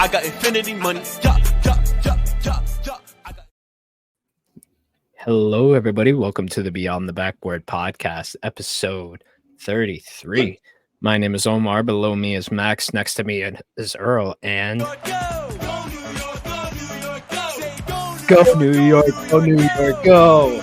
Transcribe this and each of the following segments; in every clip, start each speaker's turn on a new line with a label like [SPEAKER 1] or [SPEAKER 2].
[SPEAKER 1] I got infinity money. Yeah.
[SPEAKER 2] Hello, everybody. Welcome to the Beyond the Backboard Podcast, episode 33. My name is Omar. Below me is Max. Next to me is Earl. And go New York, go New York, go.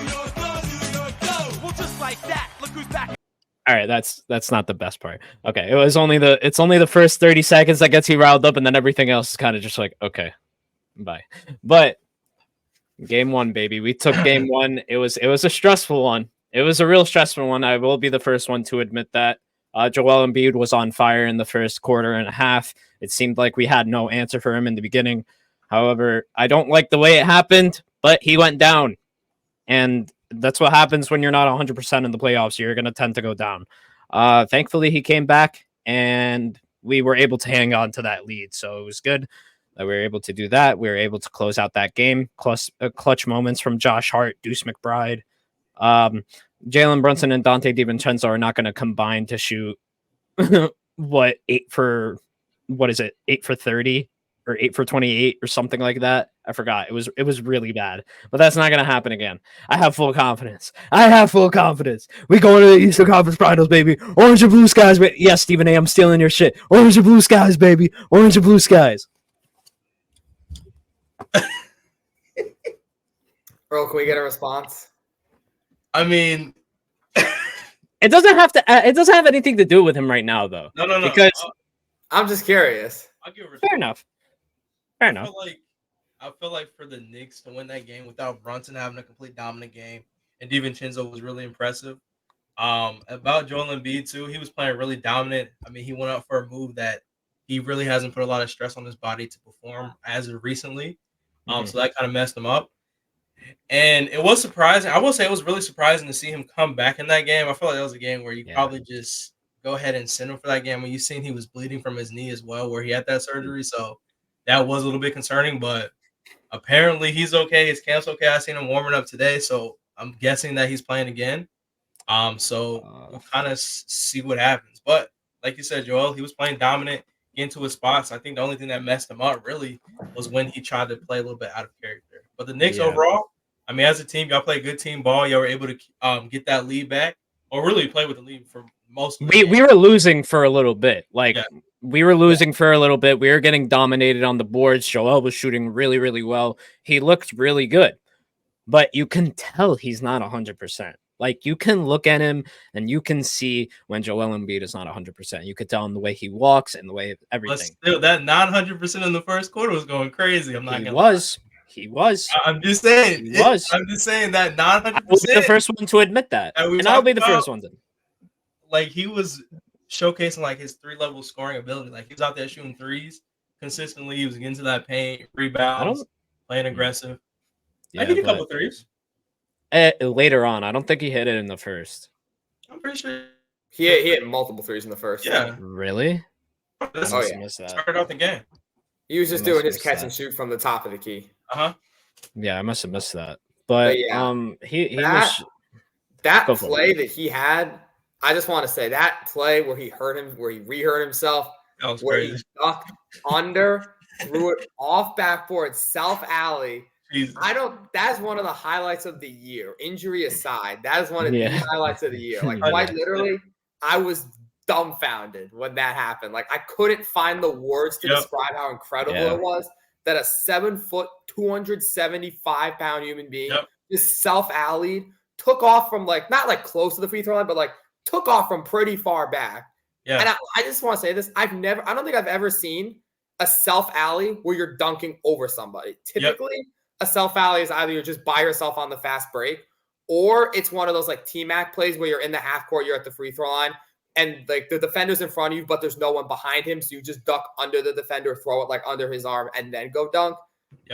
[SPEAKER 2] All right, that's not the best part. Okay, it's only the first 30 seconds that gets you riled up, and then everything else is kind of just like, okay, bye. But game one, baby. We took game one. It was a stressful one. It was a real stressful one. I will be the first one to admit that. Joel Embiid was on fire in the first quarter and a half. It seemed like we had no answer for him in the beginning. However, I don't like the way it happened, but he went down. And that's what happens when you're not 100% in the playoffs. You're going to tend to go down. Thankfully, he came back, and we were able to hang on to that lead. So it was good that we were able to do that. We were able to close out that game. Clutch moments from Josh Hart, Deuce McBride. Jalen Brunson and Dante DiVincenzo are not going to combine to shoot 8 for 30 or 8 for 28 or something like that. I forgot. It was really bad, but that's not going to happen again. I have full confidence. We going to the Eastern Conference Finals, baby. Orange and blue skies. Yes, Stephen A. I'm stealing your shit. Orange and blue skies, baby. Orange and blue skies.
[SPEAKER 3] Earl, can we get a response?
[SPEAKER 4] I mean,
[SPEAKER 2] it doesn't have anything to do with him right now, though.
[SPEAKER 4] No.
[SPEAKER 2] Because
[SPEAKER 3] I'm just curious.
[SPEAKER 4] I'll give it
[SPEAKER 2] fair enough.
[SPEAKER 4] I feel like for the Knicks to win that game without Brunson having a complete dominant game, and DiVincenzo was really impressive. About Joel Embiid too, he was playing really dominant. I mean, he went out for a move that he really hasn't put a lot of stress on his body to perform as of recently. So that kind of messed him up. And it was surprising. I will say it was really surprising to see him come back in that game. I feel like that was a game where you probably just go ahead and send him for that game. When you seen he was bleeding from his knee as well, where he had that surgery. So that was a little bit concerning, but apparently he's okay. His camp's okay. I seen him warming up today, so I'm guessing that he's playing again. So we'll kind of see what happens. But like you said, Joel, he was playing dominant, into his spots. I think the only thing that messed him up really was when he tried to play a little bit out of character. But the Knicks overall, I mean, as a team, y'all play good team ball. Y'all were able to get that lead back, or really play with the lead for most of the game.
[SPEAKER 2] We were losing for a little bit. We were losing for a little bit. We were getting dominated on the boards. Joel was shooting really, really well. He looked really good. But you can tell he's not 100%. Like, you can look at him and you can see when Joel Embiid is not 100%. You could tell in the way he walks and the way everything.
[SPEAKER 4] But still, that 900% in the first quarter was going crazy. I'm not going to lie.
[SPEAKER 2] He was.
[SPEAKER 4] I'm just saying.
[SPEAKER 2] He was.
[SPEAKER 4] I'm just saying that 900%.
[SPEAKER 2] I will be the first one to admit that. And I'll be the first one to.
[SPEAKER 4] Like, he was showcasing, like, his three-level scoring ability. Like, he was out there shooting threes consistently. He was getting to that paint, rebounds, playing aggressive. I hit a couple threes.
[SPEAKER 2] Later on, I don't think he hit it in the first.
[SPEAKER 4] I'm pretty sure
[SPEAKER 3] he hit multiple threes in the first.
[SPEAKER 4] Yeah,
[SPEAKER 2] really?
[SPEAKER 4] Missed that. Started off the game.
[SPEAKER 3] He was just doing his catch and shoot from the top of the key.
[SPEAKER 2] Yeah, I must have missed that. But he was
[SPEAKER 3] that play that he had. I just want to say that play where he rehurt himself,
[SPEAKER 4] that was
[SPEAKER 3] where
[SPEAKER 4] crazy.
[SPEAKER 3] he ducked under, threw it off backboard, self alley.
[SPEAKER 4] Jesus.
[SPEAKER 3] That's one of the highlights of the year. Injury aside, that is one of the highlights of the year. Like, quite literally, I was dumbfounded when that happened. Like, I couldn't find the words to describe how incredible it was that a 7-foot, 275-pound human being just self-alleyed, took off from, like, not like close to the free throw line, but like took off from pretty far back. Yeah. And I just want to say this. I don't think I've ever seen a self-alley where you're dunking over somebody. Typically, a self-alley is either you're just by yourself on the fast break, or it's one of those like T-Mac plays where you're in the half court, you're at the free throw line, and like the defender's in front of you, but there's no one behind him. So you just duck under the defender, throw it like under his arm, and then go dunk.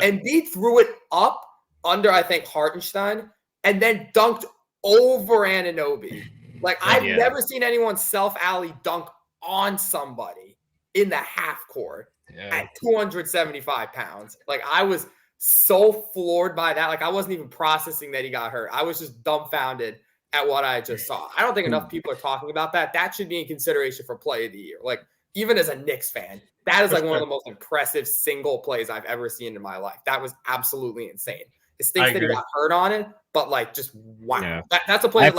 [SPEAKER 3] And he threw it up under, I think, Hartenstein, and then dunked over Anunoby. Like, I've never seen anyone self-alley dunk on somebody in the half court at 275 pounds. Like, I was so floored by that. Like, I wasn't even processing that he got hurt. I was just dumbfounded at what I just saw. I don't think enough people are talking about that. That should be in consideration for play of the year. Like, even as a Knicks fan, That is like one of the most impressive single plays I've ever seen in my life. That was absolutely insane. It stinks that he got hurt on it, but like just wow. Yeah. That's a play.
[SPEAKER 2] I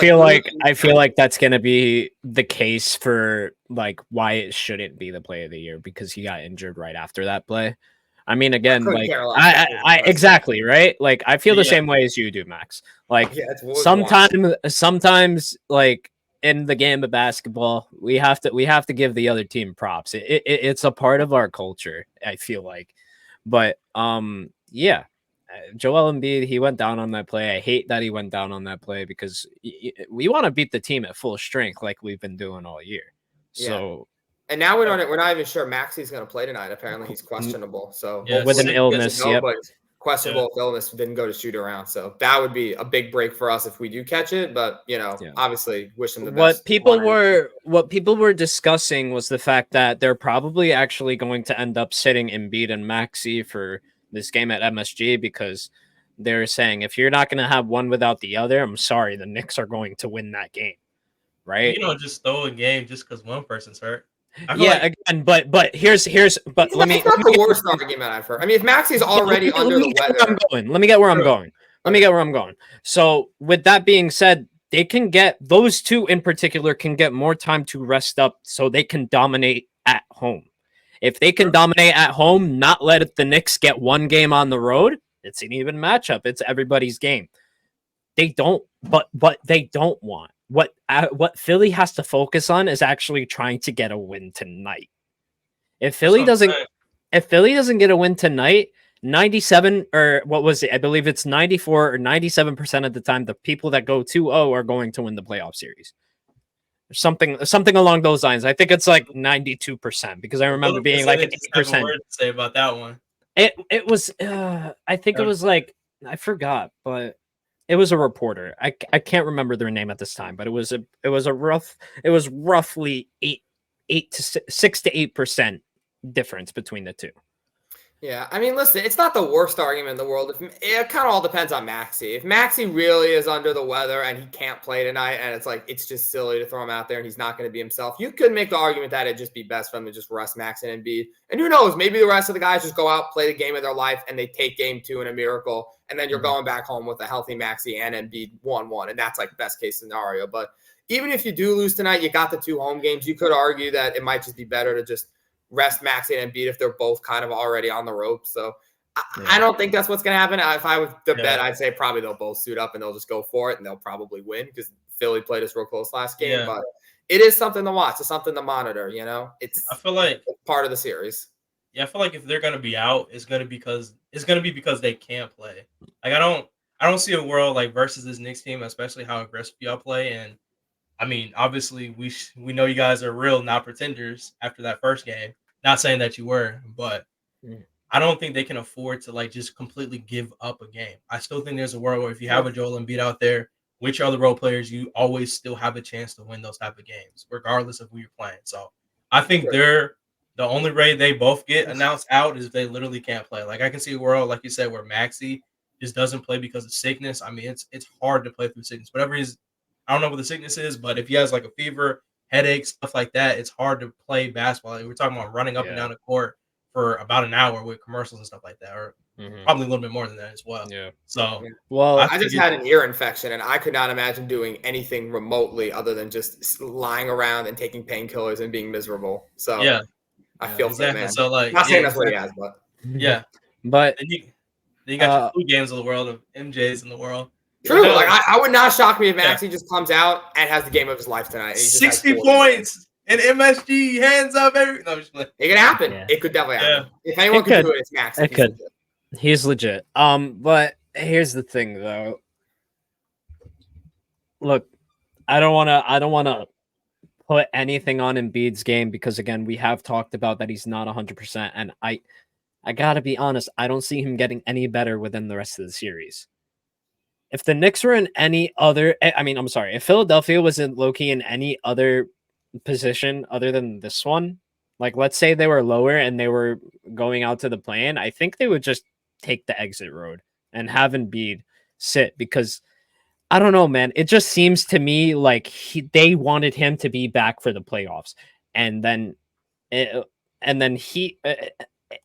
[SPEAKER 2] feel like that's gonna be the case for like why it shouldn't be the play of the year, because he got injured right after that play. I mean, again, like I exactly right. Like I feel the same way as you do, Max. Like sometimes like in the game of basketball, we have to give the other team props. It's a part of our culture, I feel like. But yeah. Joel Embiid, he went down on that play. I hate that he went down on that play because we want to beat the team at full strength like we've been doing all year. So,
[SPEAKER 3] and now we're not even sure Maxi's going to play tonight. Apparently, he's questionable. So
[SPEAKER 2] with an illness,
[SPEAKER 3] questionable illness, didn't go to shoot around. So that would be a big break for us if we do catch it. But obviously, wish him the best.
[SPEAKER 2] What people were discussing was the fact that they're probably actually going to end up sitting Embiid and Maxi for this game at MSG, because they're saying if you're not going to have one without the other, I'm sorry, the Knicks are going to win that game, right?
[SPEAKER 4] You don't just throw a game just because one person's hurt.
[SPEAKER 2] Again, but here's but let me.
[SPEAKER 3] It's not the worst argument I've heard. I mean, if Maxi's already under the weather,
[SPEAKER 2] let me get where I'm going. So with that being said, they can get those two in particular can get more time to rest up so they can dominate at home. If they can dominate at home, not let the Knicks get one game on the road, it's an even matchup. It's everybody's game. They don't, but they don't want what Philly has to focus on is actually trying to get a win tonight. If Philly doesn't get a win tonight, 97 or what was it? I believe it's 94 or 97% of the time, the people that go 2-0 are going to win the playoff series. Something along those lines. I think it's like 92% because I remember being like an 8%.
[SPEAKER 4] To say about that one.
[SPEAKER 2] It was I think it was like I forgot, but it was a reporter. I can't remember their name at this time, but it was roughly 6 to 8% difference between the two.
[SPEAKER 3] Yeah, I mean, listen, it's not the worst argument in the world. It kind of all depends on Maxi. If Maxi really is under the weather and he can't play tonight, and it's like it's just silly to throw him out there and he's not going to be himself, you could make the argument that it'd just be best for him to just rest Max and Embiid. And who knows, maybe the rest of the guys just go out, play the game of their life, and they take game 2 in a miracle, and then you're going back home with a healthy Maxi and Embiid 1-1, and that's like best case scenario. But even if you do lose tonight, you got the 2 home games. You could argue that it might just be better to just rest Maxi and Embiid if they're both kind of already on the ropes. So I don't think that's what's going to happen. If I was to bet, I'd say probably they'll both suit up and they'll just go for it and they'll probably win because Philly played us real close last game. Yeah. But it is something to watch. It's something to monitor, you know? I feel like part of the series.
[SPEAKER 4] Yeah, I feel like if they're going to be out, it's going to be because they can't play. Like I don't see a world like versus this Knicks team, especially how aggressive y'all play. And I mean, obviously we know you guys are real, not pretenders after that first game. Not saying that you were, but I don't think they can afford to like just completely give up a game. I still think there's a world where if you have a Joel Embiid out there, which are the role players, you always still have a chance to win those type of games, regardless of who you're playing. So I think they're the only way they both get announced out is if they literally can't play. Like I can see a world, like you said, where Maxi just doesn't play because of sickness. I mean, it's hard to play through sickness. Whatever I don't know what the sickness is, but if he has like a fever, headaches, stuff like that, it's hard to play basketball. Like we're talking about running up and down the court for about an hour with commercials and stuff like that, or probably a little bit more than that as well. Yeah. So,
[SPEAKER 3] I just had an ear infection, and I could not imagine doing anything remotely other than just lying around and taking painkillers and being miserable. So, I feel exactly. Man. So, like, not saying that's what he has, but
[SPEAKER 2] but
[SPEAKER 4] then you got your 2 games of the world of MJs in the world.
[SPEAKER 3] True. Like I would not shock me if Maxi just comes out and has the game of his life tonight.
[SPEAKER 4] 60 points and MSG hands up every. No,
[SPEAKER 3] it can happen. Yeah. It could definitely happen. If anyone can do it, it's Maxi.
[SPEAKER 2] It could. He's legit. But here's the thing, though. Look, I don't want to put anything on Embiid's game because again, we have talked about that he's not 100%, and I gotta be honest, I don't see him getting any better within the rest of the series. If the Knicks were in any other, if Philadelphia was in low-key in any other position other than this one, like let's say they were lower and they were going out to the play-in, I think they would just take the exit road and have Embiid sit because I don't know, man. It just seems to me like they wanted him to be back for the playoffs, and then and then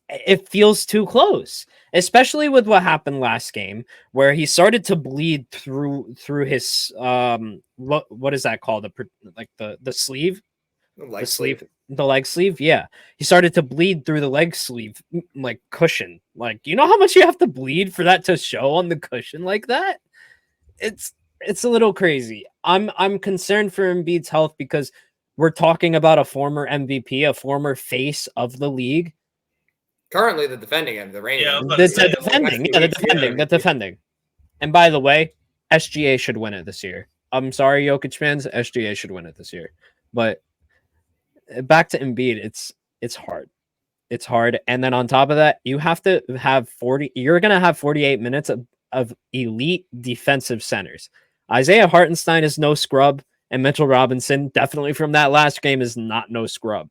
[SPEAKER 2] it feels too close, especially with what happened last game, where he started to bleed through his what is that called, the sleeve, the leg sleeve. Yeah, he started to bleed through the leg sleeve, like cushion. Like, you know how much you have to bleed for that to show on the cushion like that? It's a little crazy. I'm concerned for Embiid's health because we're talking about a former MVP, a former face of the league.
[SPEAKER 3] Currently, the defending and the reigning.
[SPEAKER 2] The defending. And by the way, SGA should win it this year. I'm sorry, Jokic fans. SGA should win it this year. But back to Embiid, it's hard. It's hard. And then on top of that, you have to have 40. You're gonna have 48 minutes of elite defensive centers. Isaiah Hartenstein is no scrub, and Mitchell Robinson, definitely from that last game, is not no scrub.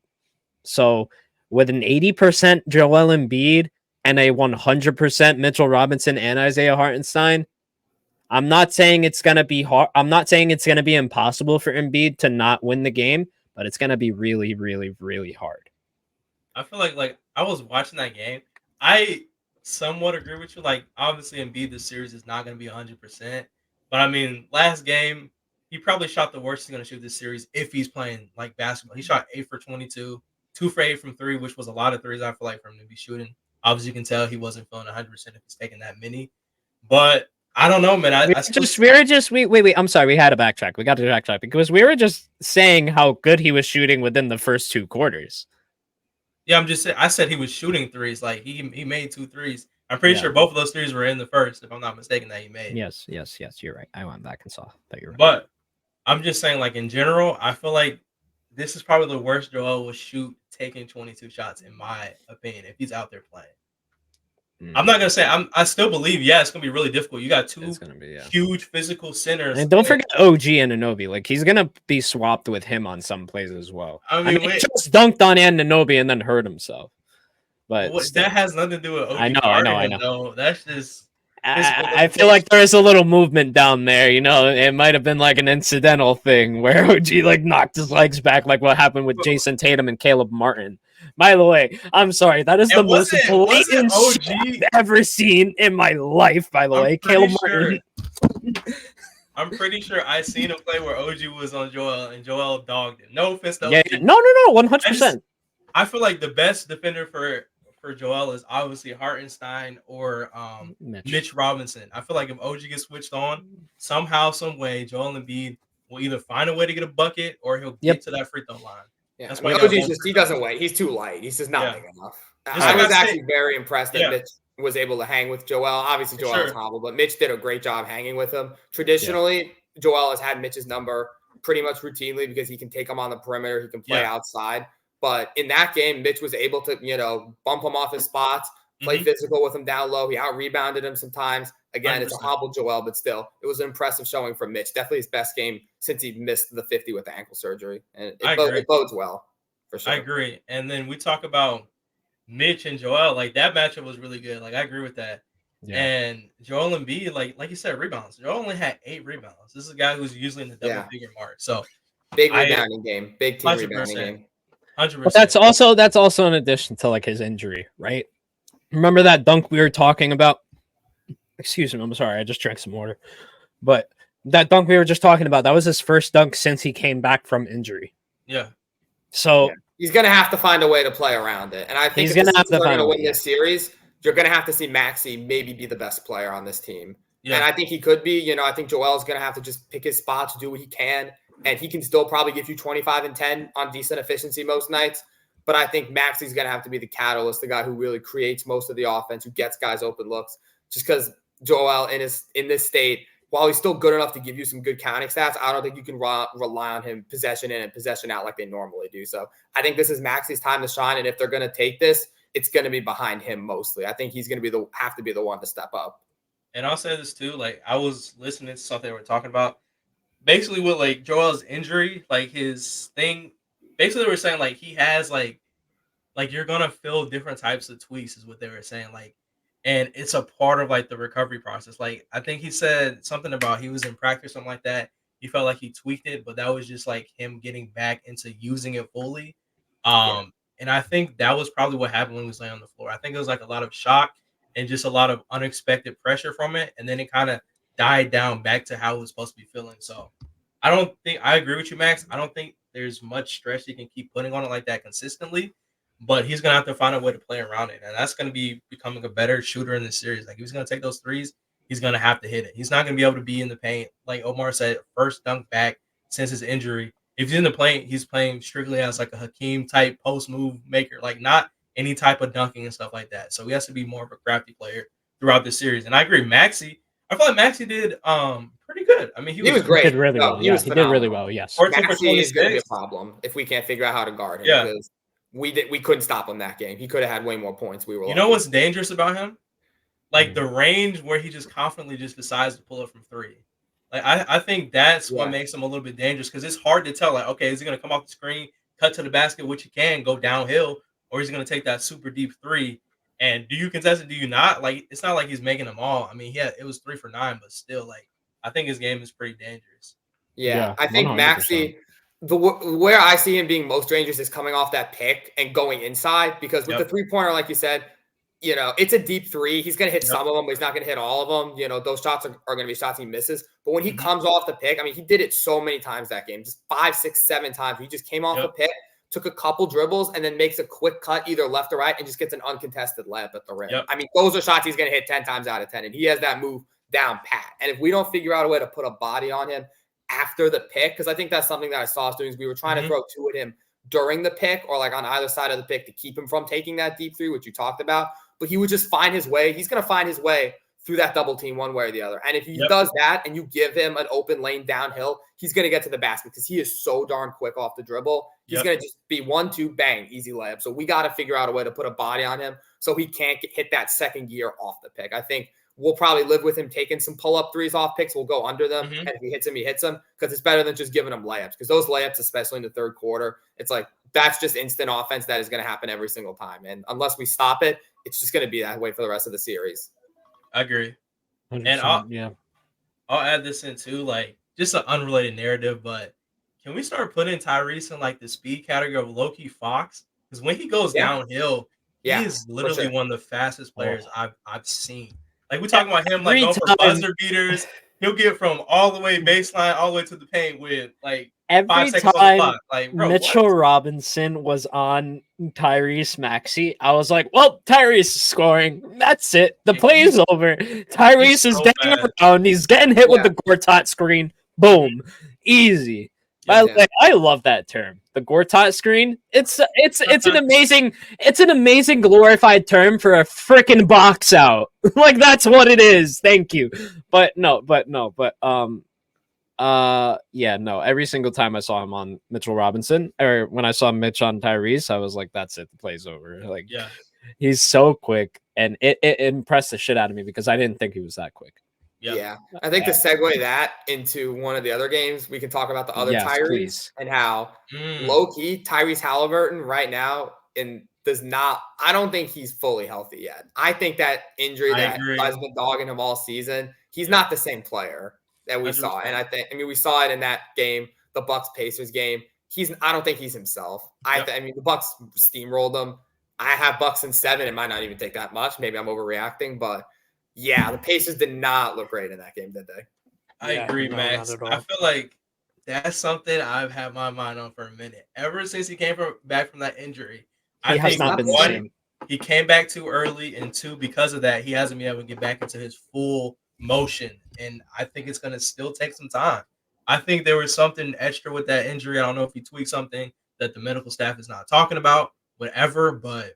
[SPEAKER 2] So with an 80% Joel Embiid and a 100% Mitchell Robinson and Isaiah Hartenstein, I'm not saying it's going to be hard. I'm not saying it's going to be impossible for Embiid to not win the game, but it's going to be really, really, really hard.
[SPEAKER 4] I feel like I was watching that game. I somewhat agree with you. Like, obviously, Embiid this series is not going to be 100%. But, I mean, last game, he probably shot the worst he's going to shoot this series if he's playing, like, basketball. He shot 8 for 22. 2 for 8 from 3, which was a lot of threes, I feel like, for him to be shooting. Obviously, you can tell he wasn't feeling 100% if he's taking that many. But I don't know, man.
[SPEAKER 2] Wait. I'm sorry. We had to backtrack. We got to backtrack because we were just saying how good he was shooting within the first 2 quarters.
[SPEAKER 4] Yeah, I'm just saying. I said he was shooting threes. Like, he made 2 threes. I'm pretty sure both of those threes were in the first, if I'm not mistaken, that he made.
[SPEAKER 2] Yes. You're right. I went back and saw that you're right.
[SPEAKER 4] But I'm just saying, like, in general, I feel like this is probably the worst Joel will shoot taking 22 shots, in my opinion, if he's out there playing. I'm not going to say I still believe, it's going to be really difficult. You got 2 huge physical centers.
[SPEAKER 2] And don't forget OG Anunoby. Like, he's going to be swapped with him on some plays as well. I mean he just dunked on Anunoby and then hurt himself. But
[SPEAKER 4] that has nothing to do with OG.
[SPEAKER 2] I know.
[SPEAKER 4] Though. That's just...
[SPEAKER 2] I feel like there is a little movement down there. You know, it might have been like an incidental thing where OG like knocked his legs back, like what happened with Jason Tatum and Caleb Martin. By the way, I'm sorry, that is the most blatant shit I've ever seen in my life. By the way, Caleb Martin.
[SPEAKER 4] I'm pretty sure I seen a play where OG was on Joel and Joel dogged him. No offense to OG.
[SPEAKER 2] Yeah, no, 100%.
[SPEAKER 4] I feel like the best defender for Joel is obviously Hartenstein or Mitch Robinson. I feel like if OG gets switched on, somehow, some way, Joel Embiid will either find a way to get a bucket or he'll get to that free throw line.
[SPEAKER 3] Yeah, that's why he doesn't wait. He's too light. He's just not big enough. I was actually very impressed that Mitch was able to hang with Joel. Obviously, Joel was humble, but Mitch did a great job hanging with him. Traditionally, Joel has had Mitch's number pretty much routinely because he can take him on the perimeter. He can play outside. But in that game, Mitch was able to, bump him off his spots, play physical with him down low. He out-rebounded him sometimes. Again, 100%. It's a hobbled Joel, but still, it was an impressive showing from Mitch. Definitely his best game since he missed the 50 with the ankle surgery. And it bodes well, for sure.
[SPEAKER 4] I agree. And then we talk about Mitch and Joel. Like, that matchup was really good. Like, I agree with that. Yeah. And Joel Embiid, like you said, rebounds. Joel only had 8 rebounds. This is a guy who's usually in the double-figure mark. So,
[SPEAKER 3] big rebounding game. Big team 100%. Rebounding game.
[SPEAKER 4] 100%.
[SPEAKER 2] But that's also in addition to like his injury, right? Remember that dunk we were talking about? Excuse me, I'm sorry, I just drank some water. But that dunk we were just talking about, that was his first dunk since he came back from injury.
[SPEAKER 4] Yeah.
[SPEAKER 2] So
[SPEAKER 3] he's gonna have to find a way to play around it. And I think
[SPEAKER 2] he's gonna have to find a way
[SPEAKER 3] to win this series. You're gonna have to see Maxey maybe be the best player on this team.
[SPEAKER 4] Yeah.
[SPEAKER 3] And I think he could be. I think Joel's gonna have to just pick his spots, do what he can. And he can still probably give you 25 and 10 on decent efficiency most nights. But I think Maxey's going to have to be the catalyst, the guy who really creates most of the offense, who gets guys open looks. Just because Joel in this state, while he's still good enough to give you some good counting stats, I don't think you can rely on him possession in and possession out like they normally do. So I think this is Maxey's time to shine. And if they're going to take this, it's going to be behind him mostly. I think he's going to have to be the one to step up.
[SPEAKER 4] And I'll say this too. Like, I was listening to something they were talking about. Basically, with like Joel's injury, like his thing, basically they were saying like he has like you're gonna feel different types of tweaks, is what they were saying. Like, and it's a part of like the recovery process. Like, I think he said something about he was in practice, something like that. He felt like he tweaked it, but that was just like him getting back into using it fully. And I think that was probably what happened when he was laying on the floor. I think it was like a lot of shock and just a lot of unexpected pressure from it. And then it kind of died down back to how it was supposed to be feeling. So I agree with you, Max. I don't think there's much stress he can keep putting on it like that consistently, but he's going to have to find a way to play around it. And that's going to be becoming a better shooter in this series. Like, if he's going to take those threes, he's going to have to hit it. He's not going to be able to be in the paint. Like Omar said, first dunk back since his injury. If he's in the paint, he's playing strictly as like a Hakeem type post move maker, like not any type of dunking and stuff like that. So he has to be more of a crafty player throughout this series. And I agree, Maxey. I feel like Maxey did pretty good. I mean, he was
[SPEAKER 2] great.
[SPEAKER 3] He
[SPEAKER 2] did really well. He did really well. Yes.
[SPEAKER 3] Maxey is going to be a problem if we can't figure out how to guard him.
[SPEAKER 4] Yeah.
[SPEAKER 3] Because we couldn't stop him that game. He could have had way more points.
[SPEAKER 4] You know what's dangerous about him? Like the range where he just confidently just decides to pull it from three. Like I think that's what makes him a little bit dangerous, because it's hard to tell. Like, okay, is he going to come off the screen, cut to the basket, which he can go downhill, or is he going to take that super deep three? And do you contest it? Do you not? Like, it's not like he's making them all. I mean, it was 3 for 9, but still, like, I think his game is pretty dangerous.
[SPEAKER 3] Yeah, I think 100%. Maxey, where I see him being most dangerous is coming off that pick and going inside, because with the 3-pointer, like you said, you know, it's a deep three. He's going to hit some of them, but he's not going to hit all of them. You know, those shots are going to be shots he misses. But when he comes off the pick, I mean, he did it so many times that game, just 5, 6, 7 times. He just came off the pick, took a couple dribbles, and then makes a quick cut either left or right and just gets an uncontested layup at the rim. I mean, those are shots he's going to hit 10 times out of 10, and he has that move down pat. And if we don't figure out a way to put a body on him after the pick, because I think that's something that I saw us doing, is we were trying to throw two at him during the pick or like on either side of the pick to keep him from taking that deep three, which you talked about. But he would just find his way. He's going to find his way through that double team one way or the other. And if he does that and you give him an open lane downhill, he's going to get to the basket because he is so darn quick off the dribble. He's going to just be 1-2, bang, easy layup. So we got to figure out a way to put a body on him so he can't hit that second gear off the pick. I think we'll probably live with him taking some pull-up threes off picks. We'll go under them. And if he hits him, he hits them, because it's better than just giving him layups. Because those layups, especially in the third quarter, it's like that's just instant offense that is going to happen every single time. And unless we stop it, it's just going to be that way for the rest of the series. I
[SPEAKER 4] agree. And I'll add this in too, like just an unrelated narrative, but can we start putting Tyrese in like the speed category of low-key Fox? Because when he goes downhill, he is literally one of the fastest players I've seen. Like, we're talking about him like going for buzzer beaters. He'll get from all the way baseline all the way to the paint with like
[SPEAKER 2] every
[SPEAKER 4] 5 seconds on the clock. Like, bro,
[SPEAKER 2] Mitchell Robinson was on Tyrese Maxey, I was like, well, Tyrese is scoring. That's it. The play is over. Tyrese is getting around. He's getting hit with the Gortat screen. Boom. Easy. By the way, I love that term. The Gortat screen. It's an amazing glorified term for a freaking box out. Like, that's what it is. Thank you. Every single time I saw him on Mitchell Robinson, or when I saw Mitch on Tyrese, I was like, that's it. The play's over. Like, he's so quick, and it impressed the shit out of me because I didn't think he was that quick.
[SPEAKER 3] Yeah. I think to segue that into one of the other games, we can talk about the other Tyrese and how low-key Tyrese Halliburton right now I don't think he's fully healthy yet. I think that injury that has been dogging him all season, he's not the same player that we saw. And we saw it in that game, the Bucks-Pacers game. I don't think he's himself. The Bucks steamrolled him. I have Bucks in 7. It might not even take that much. Maybe I'm overreacting, but yeah, the Pacers did not look great in that game, did they?
[SPEAKER 4] I agree, Max. I feel like that's something I've had my mind on for a minute. Ever since he came back from that injury, I think one, he came back too early, and 2, because of that, he hasn't been able to get back into his full motion. And I think it's going to still take some time. I think there was something extra with that injury. I don't know if he tweaked something that the medical staff is not talking about, whatever, but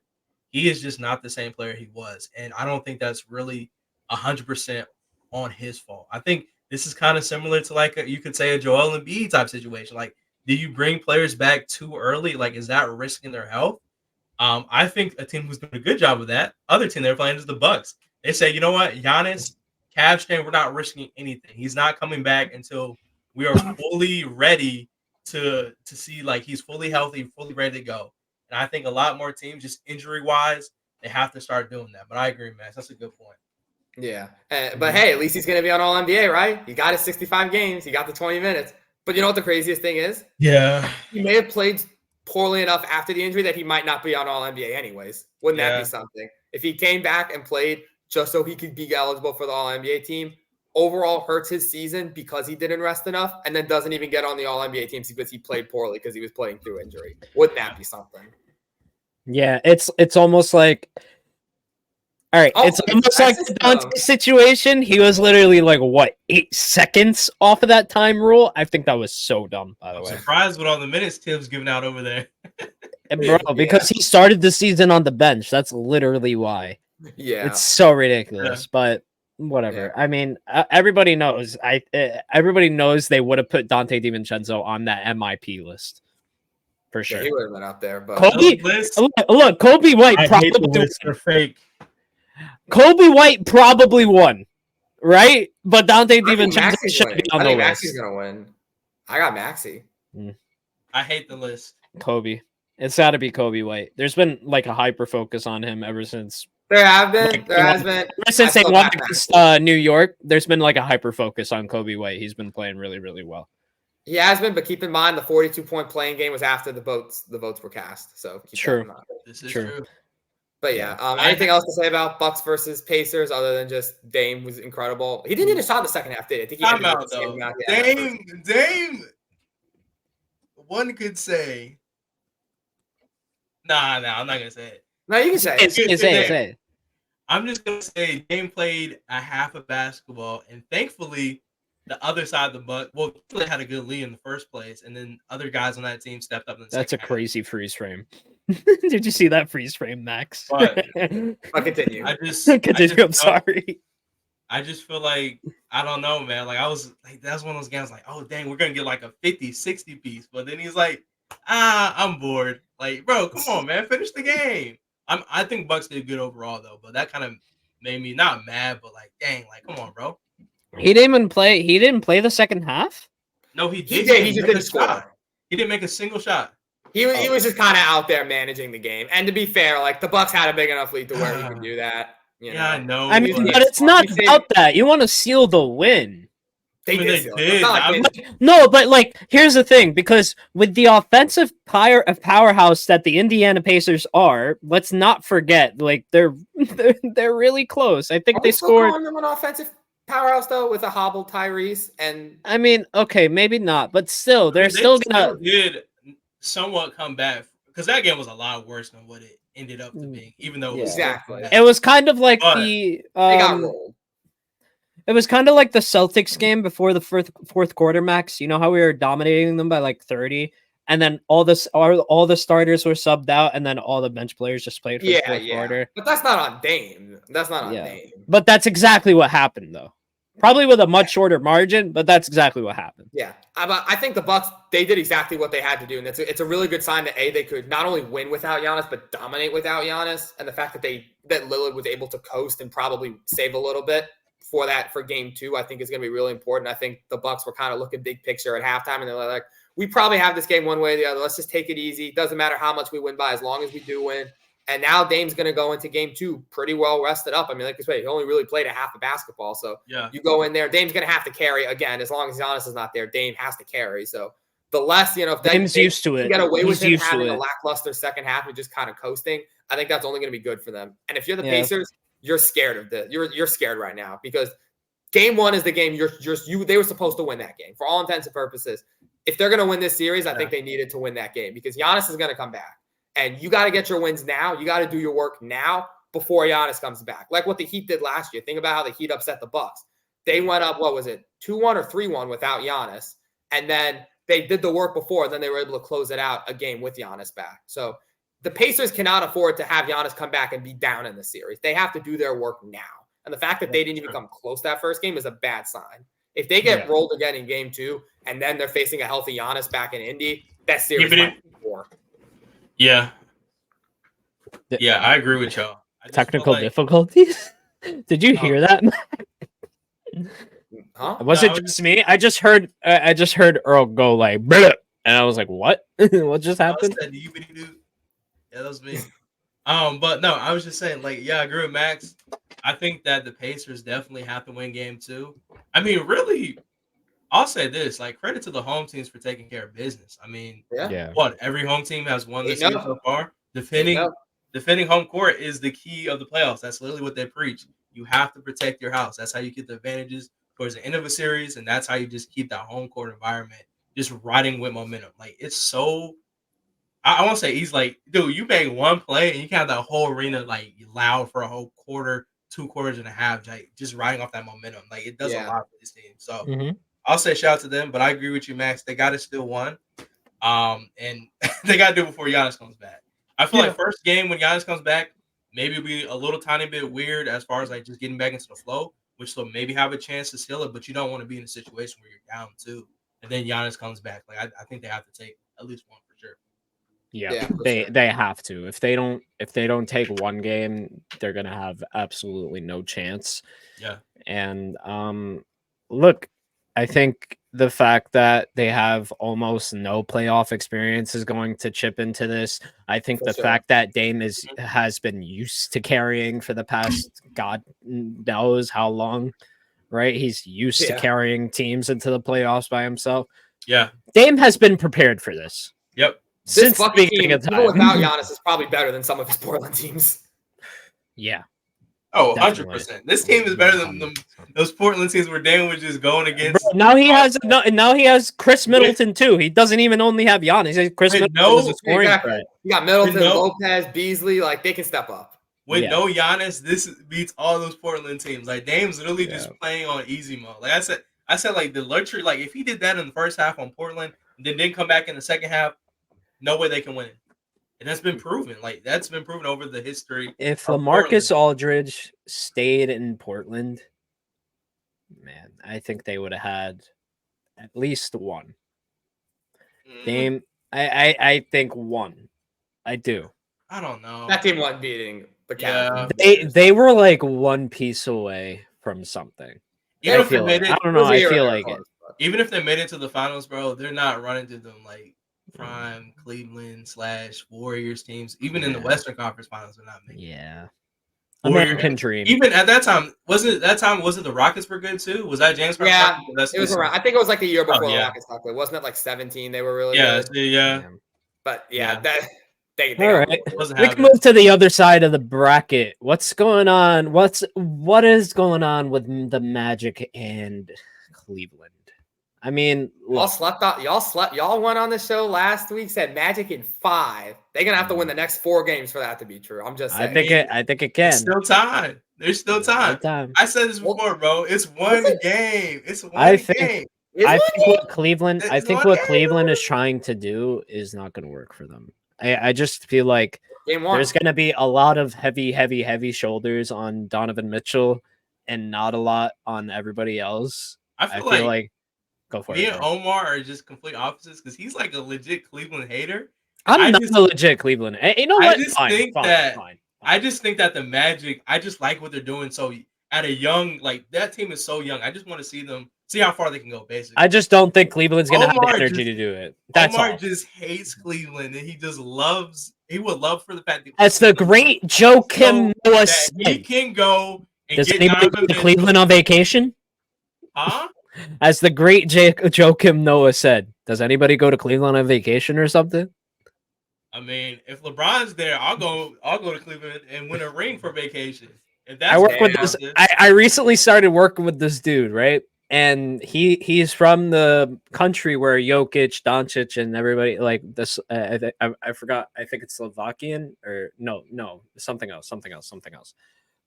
[SPEAKER 4] he is just not the same player he was. And I don't think that's really 100% on his fault. I think this is kind of similar to you could say a Joel Embiid type situation. Like, do you bring players back too early? Like, is that risking their health? I think a team who's doing a good job of that, other team they're playing is the Bucks. They say, you know what, Giannis, calf strain, we're not risking anything. He's not coming back until we are fully ready to see like he's fully healthy, fully ready to go. And I think a lot more teams, just injury-wise, they have to start doing that. But I agree, Max. That's a good point.
[SPEAKER 3] Yeah. But hey, at least he's going to be on All-NBA, right? He got his 65 games. He got the 20 minutes. But you know what the craziest thing is?
[SPEAKER 4] Yeah.
[SPEAKER 3] He may have played poorly enough after the injury that he might not be on All NBA anyways. Wouldn't that be something? If he came back and played just so he could be eligible for the All NBA team, overall hurts his season because he didn't rest enough, and then doesn't even get on the All NBA teams because he played poorly because he was playing through injury. Wouldn't that be something?
[SPEAKER 2] Yeah, it's almost like, all right, it's almost like the Dante situation. He was literally like, what, 8 seconds off of that time rule? I think that was so dumb, by the way.
[SPEAKER 4] Surprised with all the minutes Tibbs giving out over there.
[SPEAKER 2] And bro, because he started the season on the bench. That's literally why.
[SPEAKER 3] Yeah.
[SPEAKER 2] It's so ridiculous, but whatever. Yeah. I mean, everybody knows. Everybody knows they would have put Dante DiVincenzo on that MIP list. For sure.
[SPEAKER 3] Yeah, he would have been out there, but
[SPEAKER 2] Kobe, look, Kobe White probably
[SPEAKER 4] are fake.
[SPEAKER 2] Kobe White probably won, right? But Dante DiVincenzo should be on the list.
[SPEAKER 3] Maxi's gonna win. I got Maxi.
[SPEAKER 4] I hate the list.
[SPEAKER 2] Kobe. It's got to be Kobe White. There's been like a hyper focus on him ever since.
[SPEAKER 3] There has been. Ever
[SPEAKER 2] since they won against New York, there's been like a hyper focus on Kobe White. He's been playing really, really well.
[SPEAKER 3] He has been, but keep in mind the 42-point playing game was after the votes were cast. So keep that in mind.
[SPEAKER 4] This is true.
[SPEAKER 3] But anything else to say about Bucks versus Pacers other than just Dame was incredible? He didn't need a shot in the second half, did he? I think he
[SPEAKER 4] Dame. One could say. Nah, I'm not gonna say it.
[SPEAKER 3] No, you can say it.
[SPEAKER 2] Say it.
[SPEAKER 4] I'm just gonna say Dame played a half of basketball, and thankfully, the other side of the Bucks, they had a good lead in the first place, and then other guys on that team stepped up.
[SPEAKER 2] That's a crazy freeze frame. Did you see that freeze frame, Max?
[SPEAKER 3] But I'll continue.
[SPEAKER 2] I'm sorry.
[SPEAKER 4] I just feel like, I don't know, man. Like, I was like, that's one of those games like, oh, dang, we're going to get like a 50, 60 piece. But then he's like, I'm bored. Like, bro, come on, man. Finish the game. I think Bucks did good overall, though. But that kind of made me not mad, but like, dang, like, come on, bro.
[SPEAKER 2] He didn't even play. He didn't play the second half?
[SPEAKER 4] No, he did.
[SPEAKER 3] He just didn't score.
[SPEAKER 4] He didn't make a single shot.
[SPEAKER 3] He was just kind of out there managing the game. And to be fair, like the Bucks had a big enough lead to where he could do that. You know?
[SPEAKER 4] I know.
[SPEAKER 2] I mean, but it's not about that. You want to seal the win.
[SPEAKER 3] They did.
[SPEAKER 2] No, but like, here's the thing. Because with the offensive powerhouse that the Indiana Pacers are, let's not forget, like they're really close. I think they scored.
[SPEAKER 3] Calling them an offensive powerhouse though, with a hobbled Tyrese, and
[SPEAKER 2] I mean, okay, maybe not, but still, they still
[SPEAKER 4] did somewhat come back because that game was a lot worse than what it ended up to be, even though it was
[SPEAKER 2] it was kind of like they
[SPEAKER 3] got rolled.
[SPEAKER 2] It was kind of like the Celtics game before the fourth quarter, Max. You know how we were dominating them by like 30, and then all the starters were subbed out, and then all the bench players just played for the fourth quarter.
[SPEAKER 3] But that's not on Dame. That's not on Dame.
[SPEAKER 2] But that's exactly what happened, though. Probably with a much shorter margin, but that's exactly what happened.
[SPEAKER 3] Yeah, I think the Bucks, they did exactly what they had to do, and it's a really good sign that they could not only win without Giannis, but dominate without Giannis, and the fact that that Lillard was able to coast and probably save a little bit for game 2, I think is going to be really important. I think the Bucks were kind of looking big picture at halftime, and they're like, we probably have this game one way or the other. Let's just take it easy. Doesn't matter how much we win by, as long as we do win. And now Dame's going to go into game 2 pretty well rested up. I mean, like I said, he only really played a half of basketball. So you go in there, Dame's going to have to carry again. As long as Giannis is not there, Dame has to carry. So the less, if
[SPEAKER 2] Dame's used to it,
[SPEAKER 3] get away with him having a lackluster second half and just kind of coasting, I think that's only going to be good for them. And if you're the Pacers, you're scared of this. You're scared right now because game 1 is the game they were supposed to win that game for all intents and purposes. If they're going to win this series, I think they needed to win that game because Giannis is going to come back. And you got to get your wins now. You got to do your work now before Giannis comes back. Like what the Heat did last year. Think about how the Heat upset the Bucks. They went up, 2-1 or 3-1 without Giannis. And then they did the work before. Then they were able to close it out a game with Giannis back. So the Pacers cannot afford to have Giannis come back and be down in the series. They have to do their work now. And the fact that they didn't even come close that first game is a bad sign. If they get rolled again in game 2 and then they're facing a healthy Giannis back in Indy, that series might be more.
[SPEAKER 4] Yeah, I agree with y'all.
[SPEAKER 2] Technical difficulties? Did you hear that?
[SPEAKER 3] Huh?
[SPEAKER 2] Was it just me? I just heard Earl go like, bleh, and I was like, what? What just happened?
[SPEAKER 4] Yeah, that was me. But no, I was just saying, like, I agree with Max. I think that the Pacers definitely have to win game 2. I mean, really, I'll say this, like, credit to the home teams for taking care of business. I mean,
[SPEAKER 2] Yeah.
[SPEAKER 4] what, every home team has won this year so far? Defending home court is the key of the playoffs. That's literally what they preach. You have to protect your house. That's how you get the advantages towards the end of a series, and that's how you just keep that home court environment just riding with momentum. Like, it's so I won't say he's like, dude, you make one play and you can have that whole arena like loud for a whole quarter, 2 quarters and a half, like just riding off that momentum. Like it does a lot for this team. So I'll say shout out to them, but I agree with you, Max. They got to still won. And they got to do it before Giannis comes back. I feel like first game when Giannis comes back, maybe it'll be a little tiny bit weird as far as like just getting back into the flow, which will maybe have a chance to seal it, but you don't want to be in a situation where you're down 2. And then Giannis comes back. Like I think they have to take at least one for sure.
[SPEAKER 2] Yeah, they have to. If they don't take one game, they're gonna have absolutely no chance.
[SPEAKER 4] Yeah.
[SPEAKER 2] And look, I think the fact that they have almost no playoff experience is going to chip into this. I think the fact that Dame has been used to carrying for the past God knows how long, right? He's used to carrying teams into the playoffs by himself.
[SPEAKER 4] Yeah.
[SPEAKER 2] Dame has been prepared for this.
[SPEAKER 4] Yep.
[SPEAKER 2] Since the beginning of time.
[SPEAKER 3] Even without Giannis, is probably better than some of his Portland teams.
[SPEAKER 2] Yeah.
[SPEAKER 4] Oh, 100%. This team is better than those Portland teams where Dame was just going against.
[SPEAKER 2] Bro, now he has Chris Middleton too. He doesn't even only have Giannis. He has Chris Middleton as a scoring threat.
[SPEAKER 3] You got Middleton, Lopez, Beasley. Like they can step up.
[SPEAKER 4] With no Giannis, this beats all those Portland teams. Like Dame's literally just playing on easy mode. Like I said, like the luxury. Like if he did that in the first half on Portland, and then didn't come back in the second half, no way they can win. And that's been proven. Like that's been proven over the history.
[SPEAKER 2] If LaMarcus Aldridge stayed in Portland, man, I think they would have had at least one. Dame, I think one. I do.
[SPEAKER 4] I don't know.
[SPEAKER 3] That team wasn't beating the Cavs.
[SPEAKER 2] They were like one piece away from something.
[SPEAKER 4] Even if they made it,
[SPEAKER 2] I don't know. I feel like it.
[SPEAKER 4] Even if they made it to the finals, bro, they're not running through them like prime Cleveland / Warriors teams. Even in the Western Conference Finals, they're not making.
[SPEAKER 2] Yeah, American dream.
[SPEAKER 4] Even at that time, wasn't the Rockets were good too? Was that James?
[SPEAKER 3] Yeah, it was around. I think it was like the year before the Rockets. Wasn't it like 17? They were really good.
[SPEAKER 4] Yeah.
[SPEAKER 3] But that.
[SPEAKER 2] All right, we can move to the other side of the bracket. What's going on? What is going on with the Magic and Cleveland? I mean,
[SPEAKER 3] y'all slept. Y'all went on the show last week. Said Magic in 5. They're gonna have to win the next 4 games for that to be true. I'm just saying.
[SPEAKER 2] I think it can.
[SPEAKER 4] There's still time. There's still time. I said this before, bro. It's one game. It's one game.
[SPEAKER 2] I think what Cleveland is trying to do is not going to work for them. I just feel like there's going to be a lot of heavy shoulders on Donovan Mitchell and not a lot on everybody else.
[SPEAKER 4] I feel like
[SPEAKER 2] go for it.
[SPEAKER 4] Me and Omar are just complete opposites because he's like a legit Cleveland hater.
[SPEAKER 2] I'm not a legit Cleveland. You know what?
[SPEAKER 4] I just think that the Magic, I just like what they're doing. So at a young, like that team is so young. I just want to see how far they can go, basically.
[SPEAKER 2] I just don't think Cleveland's going to have the energy to do it. That's
[SPEAKER 4] Omar just hates Cleveland, and he would love for the fact that
[SPEAKER 2] as the great Joe Kim Noah said,
[SPEAKER 4] he can go and
[SPEAKER 2] does
[SPEAKER 4] get
[SPEAKER 2] anybody go to Cleveland on vacation?
[SPEAKER 4] Huh?
[SPEAKER 2] As the great Joe Kim Noah said, does anybody go to Cleveland on vacation or something?
[SPEAKER 4] I mean, if LeBron's there, I'll go to Cleveland and win a ring for vacation. If that's
[SPEAKER 2] I recently started working with this dude, right? And he's from the country where Jokic, Doncic, and everybody like this. I forgot. I think it's Slovakian or no, something else.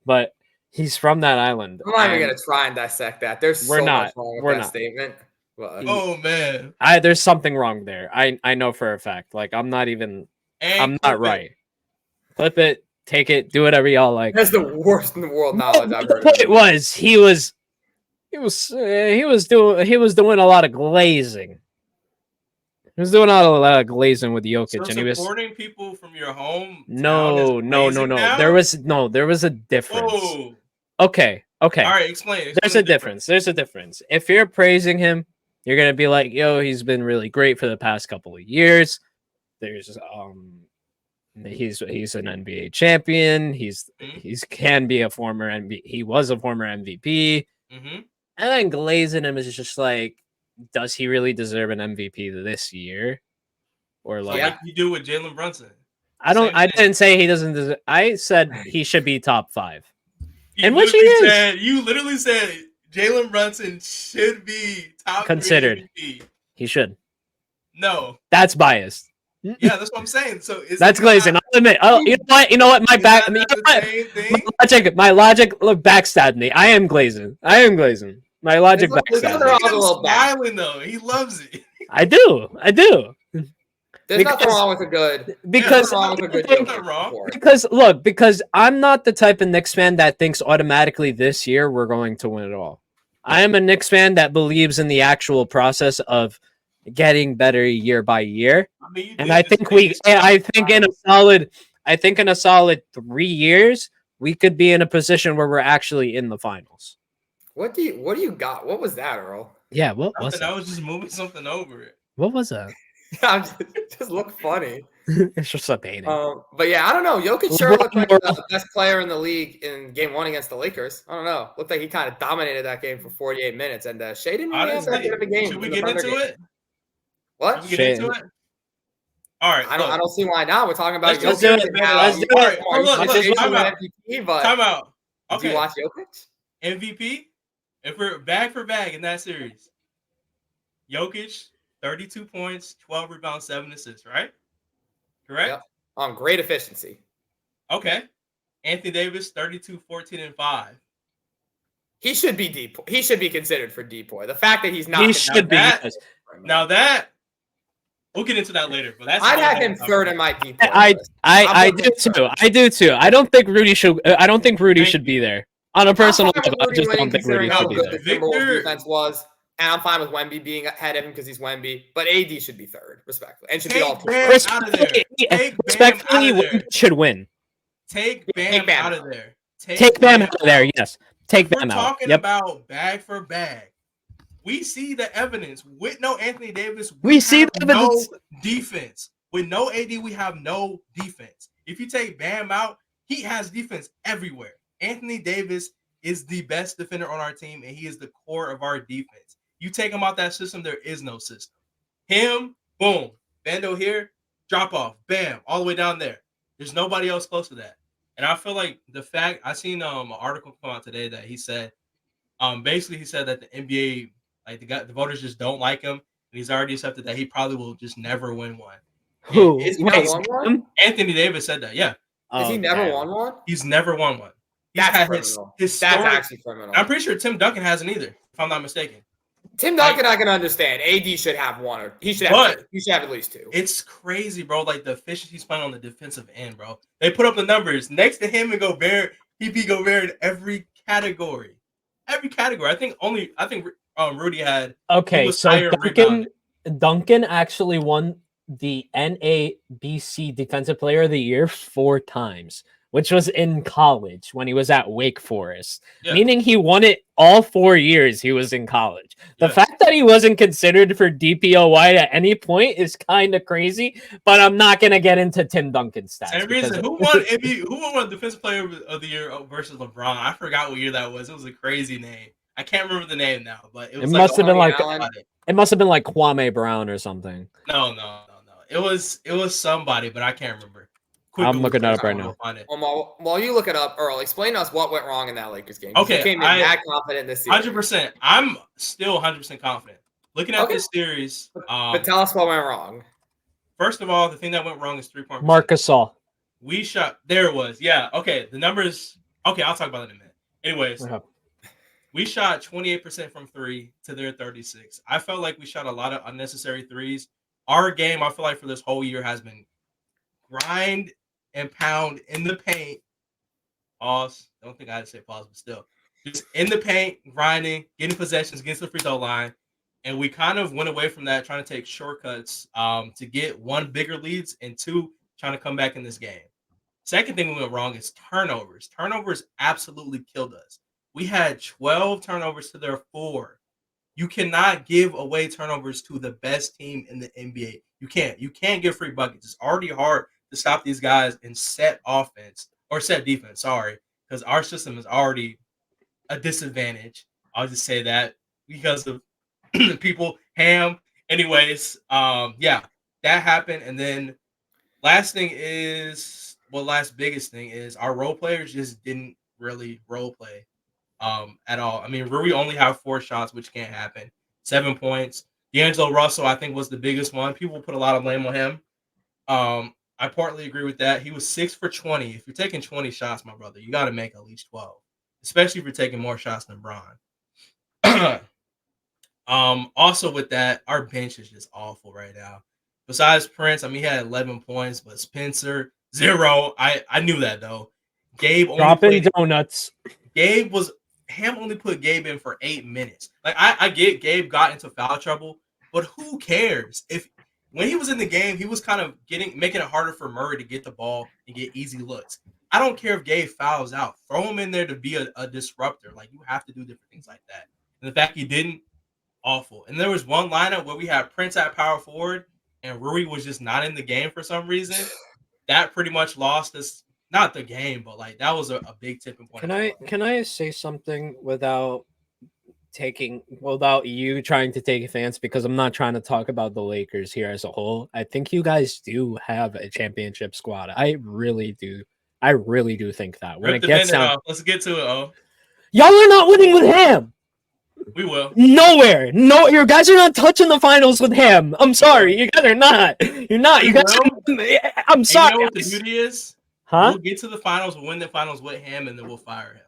[SPEAKER 2] But he's from that island.
[SPEAKER 3] I'm not even gonna try and dissect that. There's much wrong with that statement.
[SPEAKER 4] Oh man,
[SPEAKER 2] there's something wrong there. I know for a fact. Like I'm not right. Flip it, take it, do whatever y'all like.
[SPEAKER 3] That's the worst in the world knowledge I've heard.
[SPEAKER 2] It was he was doing a lot of glazing. He was doing a lot of glazing with Jokic, and he was
[SPEAKER 4] supporting people from your home.
[SPEAKER 2] No. There was a difference.
[SPEAKER 4] Whoa.
[SPEAKER 2] Okay. All right,
[SPEAKER 4] explain
[SPEAKER 2] There's a difference. If you're praising him, you're gonna be like, "Yo, he's been really great for the past couple of years." There's he's an NBA champion. He can be a former MVP. He was a former MVP.
[SPEAKER 4] Mm-hmm.
[SPEAKER 2] And then glazing him is just like, does he really deserve an MVP this year? Or
[SPEAKER 4] like you do with Jalen Brunson.
[SPEAKER 2] I didn't say he doesn't deserve. I said he should be top 5.
[SPEAKER 4] And which he is. You literally said Jalen Brunson should be top
[SPEAKER 2] considered.
[SPEAKER 4] 3 MVP.
[SPEAKER 2] He should.
[SPEAKER 4] No.
[SPEAKER 2] That's biased.
[SPEAKER 4] Yeah, that's what I'm saying. So
[SPEAKER 2] that's glazing. I'll admit. Oh, you know what? My back. My logic. Look, backstabbed me. I am glazing. My logic backstabbed
[SPEAKER 4] me. Smiling though. He loves it.
[SPEAKER 2] I do.
[SPEAKER 3] There's nothing wrong with a good.
[SPEAKER 2] Because I'm not the type of Knicks fan that thinks automatically this year we're going to win it all. I am a Knicks fan that believes in the actual process of getting better year by year. I think in a solid 3 years we could be in a position where we're actually in the finals.
[SPEAKER 3] What do you got? What was that, Earl?
[SPEAKER 2] Yeah, what was that?
[SPEAKER 4] I was just moving something over it.
[SPEAKER 2] What was that?
[SPEAKER 3] just look funny.
[SPEAKER 2] It's just a painting.
[SPEAKER 3] But yeah, I don't know. Jokic sure looked like the best player in the league in Game 1 against the Lakers. I don't know. Looked like he kind of dominated that game for 48 minutes, and Shea didn't really have that good of a game.
[SPEAKER 4] Should we get into it?
[SPEAKER 3] What?
[SPEAKER 4] Should we get into it? All right.
[SPEAKER 3] I don't see why not. We're talking about
[SPEAKER 2] Jokic. Let's do it.
[SPEAKER 4] Time out.
[SPEAKER 3] Okay. Did you watch Jokic?
[SPEAKER 4] MVP? If we're bag for bag in that series, Jokic, 32 points, 12 rebounds, 7 assists, right? Correct?
[SPEAKER 3] Yep. Great efficiency.
[SPEAKER 4] Okay. Anthony Davis, 32, 14, and 5.
[SPEAKER 3] He should be deep. He should be considered for depoy. The fact that he's not.
[SPEAKER 2] He should be.
[SPEAKER 4] Now that we'll get into that later. But that's
[SPEAKER 3] I'd have him third in my depoy.
[SPEAKER 2] I do too. I do too. I don't think Rudy should be there. On a personal level, I just don't think Rudy should be there.
[SPEAKER 3] The Timberwolves defense was, and I'm fine with Wemby being ahead of him because he's Wemby, but AD should be third, respectfully, and should be all three.
[SPEAKER 2] Respectfully, Wemby should win.
[SPEAKER 4] Take Bam out of there.
[SPEAKER 2] Take Bam out of there. Yes, take Bam out.
[SPEAKER 4] We're talking about bag for bag. We see the evidence with no Anthony Davis.
[SPEAKER 2] We see the evidence.
[SPEAKER 4] No defense with no AD. We have no defense. If you take Bam out, he has defense everywhere. Anthony Davis is the best defender on our team, and he is the core of our defense. You take him out that system, there is no system. Him, boom, Bando here, drop off, bam, all the way down there. There's nobody else close to that. And I feel like the fact I seen an article come out today that he said, basically he said that the NBA, like the voters just don't like him, and he's already accepted that he probably will just never win one.
[SPEAKER 2] Who?
[SPEAKER 3] Is he never won one?
[SPEAKER 4] Anthony Davis said that. Yeah.
[SPEAKER 3] Has he never won one?
[SPEAKER 4] He's never won one.
[SPEAKER 3] That's criminal. That's actually criminal.
[SPEAKER 4] I'm pretty sure Tim Duncan hasn't either, if I'm not mistaken.
[SPEAKER 3] Tim Duncan, I can understand. AD should have one, or he should have at least 2.
[SPEAKER 4] It's crazy, bro. Like the efficiency he's playing on the defensive end, bro. They put up the numbers next to him and Gobert. He beat Gobert in every category. Every category. I think Rudy had.
[SPEAKER 2] Okay, so Duncan actually won the NABC Defensive Player of the Year 4 times. Which was in college when he was at Wake Forest, meaning he won it all 4 years he was in college. The fact that he wasn't considered for DPOY at any point is kind of crazy, but I'm not going to get into Tim Duncan's stats.
[SPEAKER 4] Same reason. Who won Defensive Player of the Year versus LeBron? I forgot what year that was. It was a crazy name. I can't remember the name now, but it must have been like
[SPEAKER 2] Kwame Brown or something.
[SPEAKER 4] No. It was somebody, but I can't remember.
[SPEAKER 2] I'm looking it up right now.
[SPEAKER 3] While you look it up, Earl, explain to us what went wrong in that Lakers game.
[SPEAKER 4] Okay,
[SPEAKER 3] you came in that confident this season.
[SPEAKER 4] 100%. I'm still 100% confident. Looking at this series,
[SPEAKER 3] but tell us what went wrong.
[SPEAKER 4] First of all, the thing that went wrong is 3-point.
[SPEAKER 2] Marc Gasol.
[SPEAKER 4] We shot. There it was. Yeah. Okay. The numbers. Okay, I'll talk about it in a minute. Anyways, we shot 28% from 3 to their 36. I felt like we shot a lot of unnecessary threes. Our game, I feel like for this whole year has been grind and pound in the paint. Pause. Don't think I had to say pause, but still. Just in the paint, grinding, getting possessions against the free throw line. And we kind of went away from that, trying to take shortcuts to get 1, bigger leads, and 2, trying to come back in this game. Second thing we went wrong is turnovers. Turnovers absolutely killed us. We had 12 turnovers to their 4. You cannot give away turnovers to the best team in the NBA. You can't. You can't give free buckets. It's already hard to stop these guys and set defense, because our system is already a disadvantage. I'll just say that because of people ham. Anyways, yeah, that happened. And then last biggest thing is our role players just didn't really role play at all. I mean, Rui only have 4 shots, which can't happen. 7 points. D'Angelo Russell, I think, was the biggest one. People put a lot of blame on him. I partly agree with that. He was 6 for 20. If you're taking 20 shots, my brother, you got to make at least 12, especially if you're taking more shots than Bron. Also with that, our bench is just awful right now. Besides Prince, I mean, he had 11 points, but Spencer 0. I knew that though. Gabe only
[SPEAKER 2] dropping donuts.
[SPEAKER 4] Ham only put Gabe in for 8 minutes. Like I get Gabe got into foul trouble, but who cares? If when he was in the game, he was kind of making it harder for Murray to get the ball and get easy looks. I don't care if Gabe fouls out. Throw him in there to be a disruptor. Like you have to do different things like that. And the fact he didn't, awful. And there was one lineup where we had Prince at power forward and Rui was just not in the game for some reason. That pretty much lost us, not the game, but like that was a big tipping point.
[SPEAKER 2] Can I say something without you trying to take offense, because I'm not trying to talk about the Lakers here as a whole. I think you guys do have a championship squad. I really do think that. When it gets down,
[SPEAKER 4] let's get to it. Oh,
[SPEAKER 2] y'all are not winning with him.
[SPEAKER 4] We will.
[SPEAKER 2] Nowhere. No, your guys are not touching the finals with him. I'm sorry. You guys are not. You're not. You guys I'm sorry.
[SPEAKER 4] You know what the beauty is?
[SPEAKER 2] Huh?
[SPEAKER 4] We'll get to the finals, we'll win the finals with him, and then we'll fire him.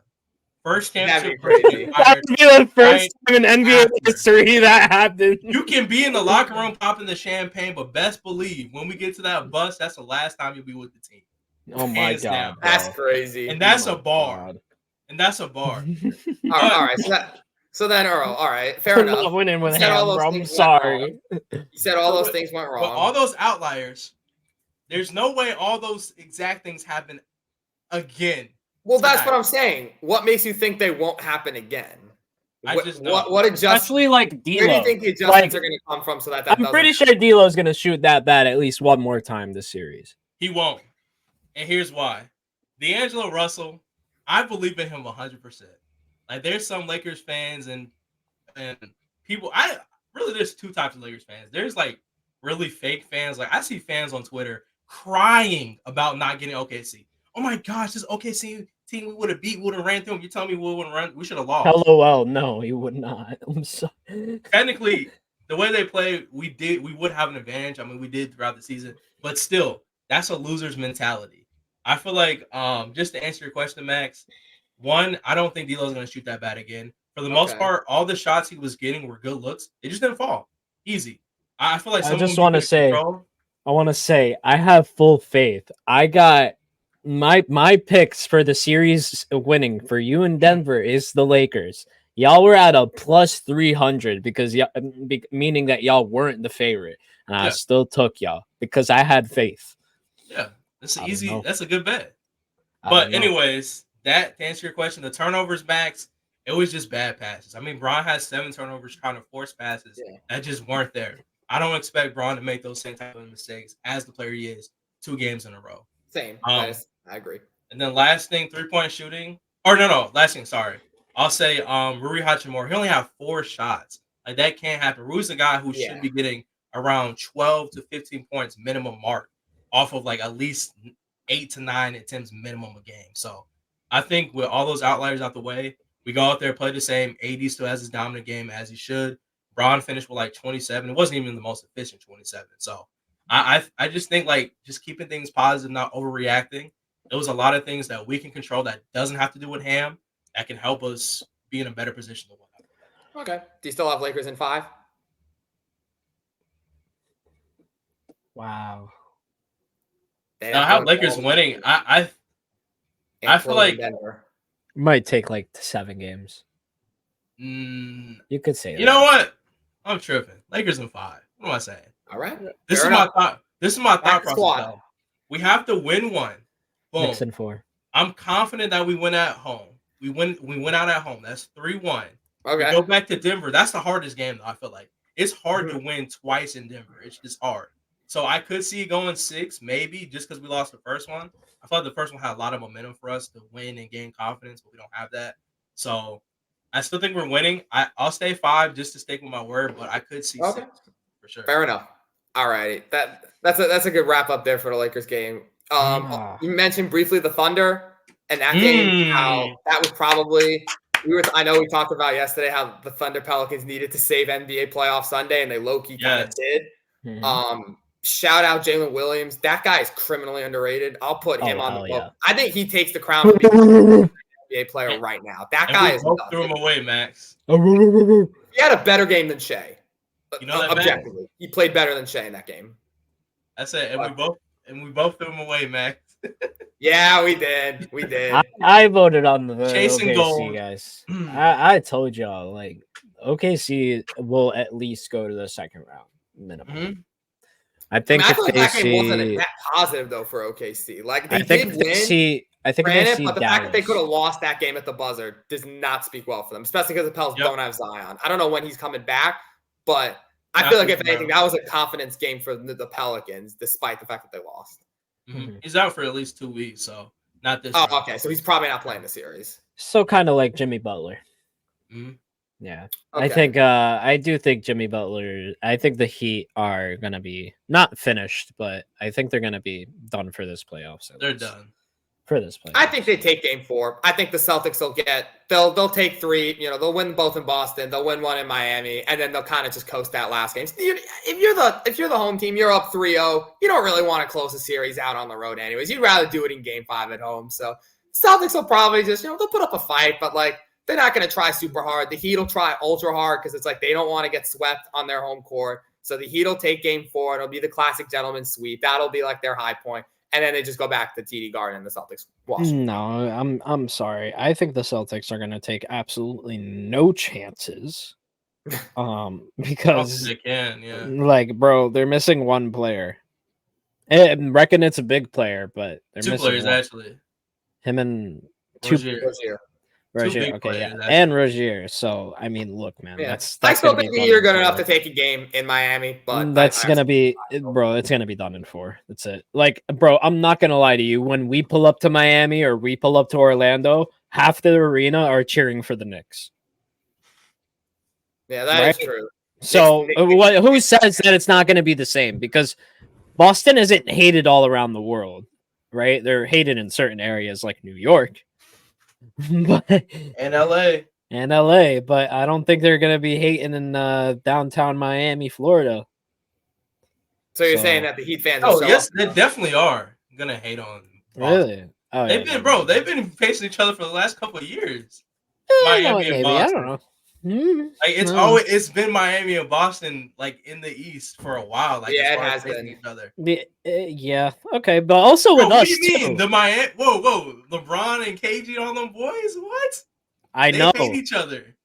[SPEAKER 4] First championship.
[SPEAKER 3] That'd be crazy.
[SPEAKER 2] That would be the first time in NBA history that happened.
[SPEAKER 4] You can be in the locker room popping the champagne, but best believe when we get to that bus, that's the last time you'll be with the team.
[SPEAKER 2] Oh my
[SPEAKER 4] Hands
[SPEAKER 2] God.
[SPEAKER 4] down.
[SPEAKER 3] That's crazy.
[SPEAKER 4] And that's a bar. And that's a bar.
[SPEAKER 3] All right. So then, Earl, all right, fair
[SPEAKER 2] I'm
[SPEAKER 3] enough.
[SPEAKER 2] not winning with him,
[SPEAKER 3] all
[SPEAKER 2] bro. I'm sorry.
[SPEAKER 3] You said all those things went wrong.
[SPEAKER 4] But all those outliers, there's no way all those exact things happen again.
[SPEAKER 3] Well, that's what I'm saying. What makes you think they won't happen again?
[SPEAKER 4] I just know.
[SPEAKER 3] What adjustments?
[SPEAKER 2] Especially like D'Lo.
[SPEAKER 3] Where do you think the adjustments are going to come from so that
[SPEAKER 2] I'm pretty sure D'Lo's going to shoot that bad at least one more time this series.
[SPEAKER 4] He won't. And here's why. D'Angelo Russell, I believe in him 100%. Like there's some Lakers fans and people. There's 2 types of Lakers fans. There's like really fake fans. Like I see fans on Twitter crying about not getting OKC. Oh my gosh, this OKC team we would have beat, would have ran through them. You tell me we wouldn't run? We should have lost.
[SPEAKER 2] LOL, no, he would not. I'm sorry.
[SPEAKER 4] Technically, the way they play, we would have an advantage. I mean, we did throughout the season, but still, that's a loser's mentality. I feel like, just to answer your question, Max. One, I don't think D'Lo's going to shoot that bad again. For the most part, all the shots he was getting were good looks. It just didn't fall. Easy. I feel like
[SPEAKER 2] I just want to say, I have full faith. I got my picks for the series winning for you in Denver is the Lakers. Y'all were at a plus 300 because meaning that y'all weren't the favorite. And I still took y'all because I had faith.
[SPEAKER 4] Yeah, that's easy. That's a good bet. But anyways, to answer your question, the turnovers, Max, it was just bad passes. I mean, Bron has 7 turnovers trying to force passes that just weren't there. I don't expect Bron to make those same type of mistakes as the player he is 2 games in a row.
[SPEAKER 3] Same. I agree.
[SPEAKER 4] And then last thing, 3-point shooting. Or no, last thing, sorry. I'll say Rui Hachimura, he only had 4 shots. Like that can't happen. Rui's a guy who should be getting around 12 to 15 points minimum mark off of like at least 8 to 9 attempts minimum a game. So I think with all those outliers out the way, we go out there, play the same. AD still has his dominant game as he should. Bron finished with like 27. It wasn't even the most efficient 27. So I just think like just keeping things positive, not overreacting. There was a lot of things that we can control that doesn't have to do with Ham that can help us be in a better position to win.
[SPEAKER 3] Okay. Do you still have Lakers in 5?
[SPEAKER 2] Wow.
[SPEAKER 4] I have Lakers winning. I feel like
[SPEAKER 3] Denver
[SPEAKER 2] might take like 7 games. You could say that.
[SPEAKER 4] You know what? I'm tripping. Lakers in 5. What am I saying?
[SPEAKER 3] All right.
[SPEAKER 4] This is my thought process. We have to win one. Boom.
[SPEAKER 2] Knicks in 4.
[SPEAKER 4] I'm confident that we win at home. We win out at home. That's 3-1.
[SPEAKER 3] Okay.
[SPEAKER 4] We go back to Denver. That's the hardest game, though, I feel like. It's hard to win twice in Denver. It's just hard. So I could see it going 6, maybe, just because we lost the first one. I thought the first one had a lot of momentum for us to win and gain confidence, but we don't have that. So I still think we're winning. I'll stay 5 just to stick with my word, but I could see 6 for sure.
[SPEAKER 3] Fair enough. All righty. That's a good wrap up there for the Lakers game. You mentioned briefly the Thunder and that game, how that was probably I know we talked about yesterday how the Thunder Pelicans needed to save NBA playoff Sunday, and they low-key kind of did. Shout out Jalen Williams. That guy is criminally underrated. I'll put him on the book. I think he takes the crown for being NBA player right now. That guy is nuts.
[SPEAKER 4] Threw him away, Max.
[SPEAKER 3] He had a better game than Shea.
[SPEAKER 4] You know that,
[SPEAKER 3] objectively,
[SPEAKER 4] Max?
[SPEAKER 3] He played better than Shea in that game.
[SPEAKER 4] That's it. And we both threw him away, Max.
[SPEAKER 3] Yeah, we did. We did.
[SPEAKER 2] I voted on the
[SPEAKER 4] Chasing
[SPEAKER 2] OKC
[SPEAKER 4] gold,
[SPEAKER 2] guys. I told y'all like OKC will at least go to the second round minimum. I think
[SPEAKER 3] I feel like that game wasn't a net positive though for OKC. Like they did win.
[SPEAKER 2] I think
[SPEAKER 3] granted, but the fact that they could have lost that game at the buzzer does not speak well for them, especially because the Pels don't have Zion. I don't know when he's coming back, but I feel like if anything, that was a confidence game for the Pelicans, despite the fact that they lost.
[SPEAKER 4] He's out for at least 2 weeks, so not this.
[SPEAKER 3] Oh, okay, so he's probably not playing the series.
[SPEAKER 2] So kind of like Jimmy Butler. Yeah, okay. I do think Jimmy Butler. I think the Heat are gonna be not finished, but I think they're gonna be done for this playoffs.
[SPEAKER 4] They're done
[SPEAKER 2] for this playoffs.
[SPEAKER 3] I think they take Game 4. I think the Celtics will they'll take 3. They'll win both in Boston. They'll win 1 in Miami, and then they'll kind of just coast that last game. If you're the home team, you're up 3-0. You don't really want to close the series out on the road, anyways. You'd rather do it in Game 5 at home. So Celtics will probably just they'll put up a fight, but like. They're not going to try super hard. The Heat will try ultra hard because it's like they don't want to get swept on their home court. So the Heat will take Game 4. It'll be the classic gentleman's sweep. That'll be like their high point. And then they just go back to TD Garden and the Celtics wash.
[SPEAKER 2] No, I'm sorry. I think the Celtics are going to take absolutely no chances. Because
[SPEAKER 4] they can, yeah.
[SPEAKER 2] Like, bro, they're missing one player. I reckon it's a big player, but they're
[SPEAKER 4] 2
[SPEAKER 2] missing
[SPEAKER 4] players
[SPEAKER 2] one.
[SPEAKER 4] Actually.
[SPEAKER 2] Him and
[SPEAKER 3] Rozier,
[SPEAKER 2] okay, yeah, and Rozier. So I mean, look, man, that's
[SPEAKER 3] I still think you're good enough to take a game in Miami, but
[SPEAKER 2] that's gonna be, bro. It's gonna be done in 4. That's it. Like, bro, I'm not gonna lie to you. When we pull up to Miami or we pull up to Orlando, half the arena are cheering for the Knicks.
[SPEAKER 3] Yeah, that is true.
[SPEAKER 2] So who says that it's not gonna be the same? Because Boston isn't hated all around the world, right? They're hated in certain areas like New York.
[SPEAKER 4] And
[SPEAKER 2] LA, but I don't think they're gonna be hating in downtown Miami, Florida.
[SPEAKER 3] So you're saying that the Heat fans?
[SPEAKER 4] Yes, they definitely are gonna hate on Boston. Really? Oh, they've been facing each other for the last couple of years. Miami and Boston.
[SPEAKER 2] I don't know.
[SPEAKER 4] Like it's been Miami and Boston like in the East for a while. Like
[SPEAKER 3] it has been
[SPEAKER 4] each other.
[SPEAKER 2] Yeah, okay, but also with us.
[SPEAKER 4] What do you mean? The Miami? Whoa! LeBron and KG, all them boys. What?
[SPEAKER 2] I know.
[SPEAKER 4] They hate each other.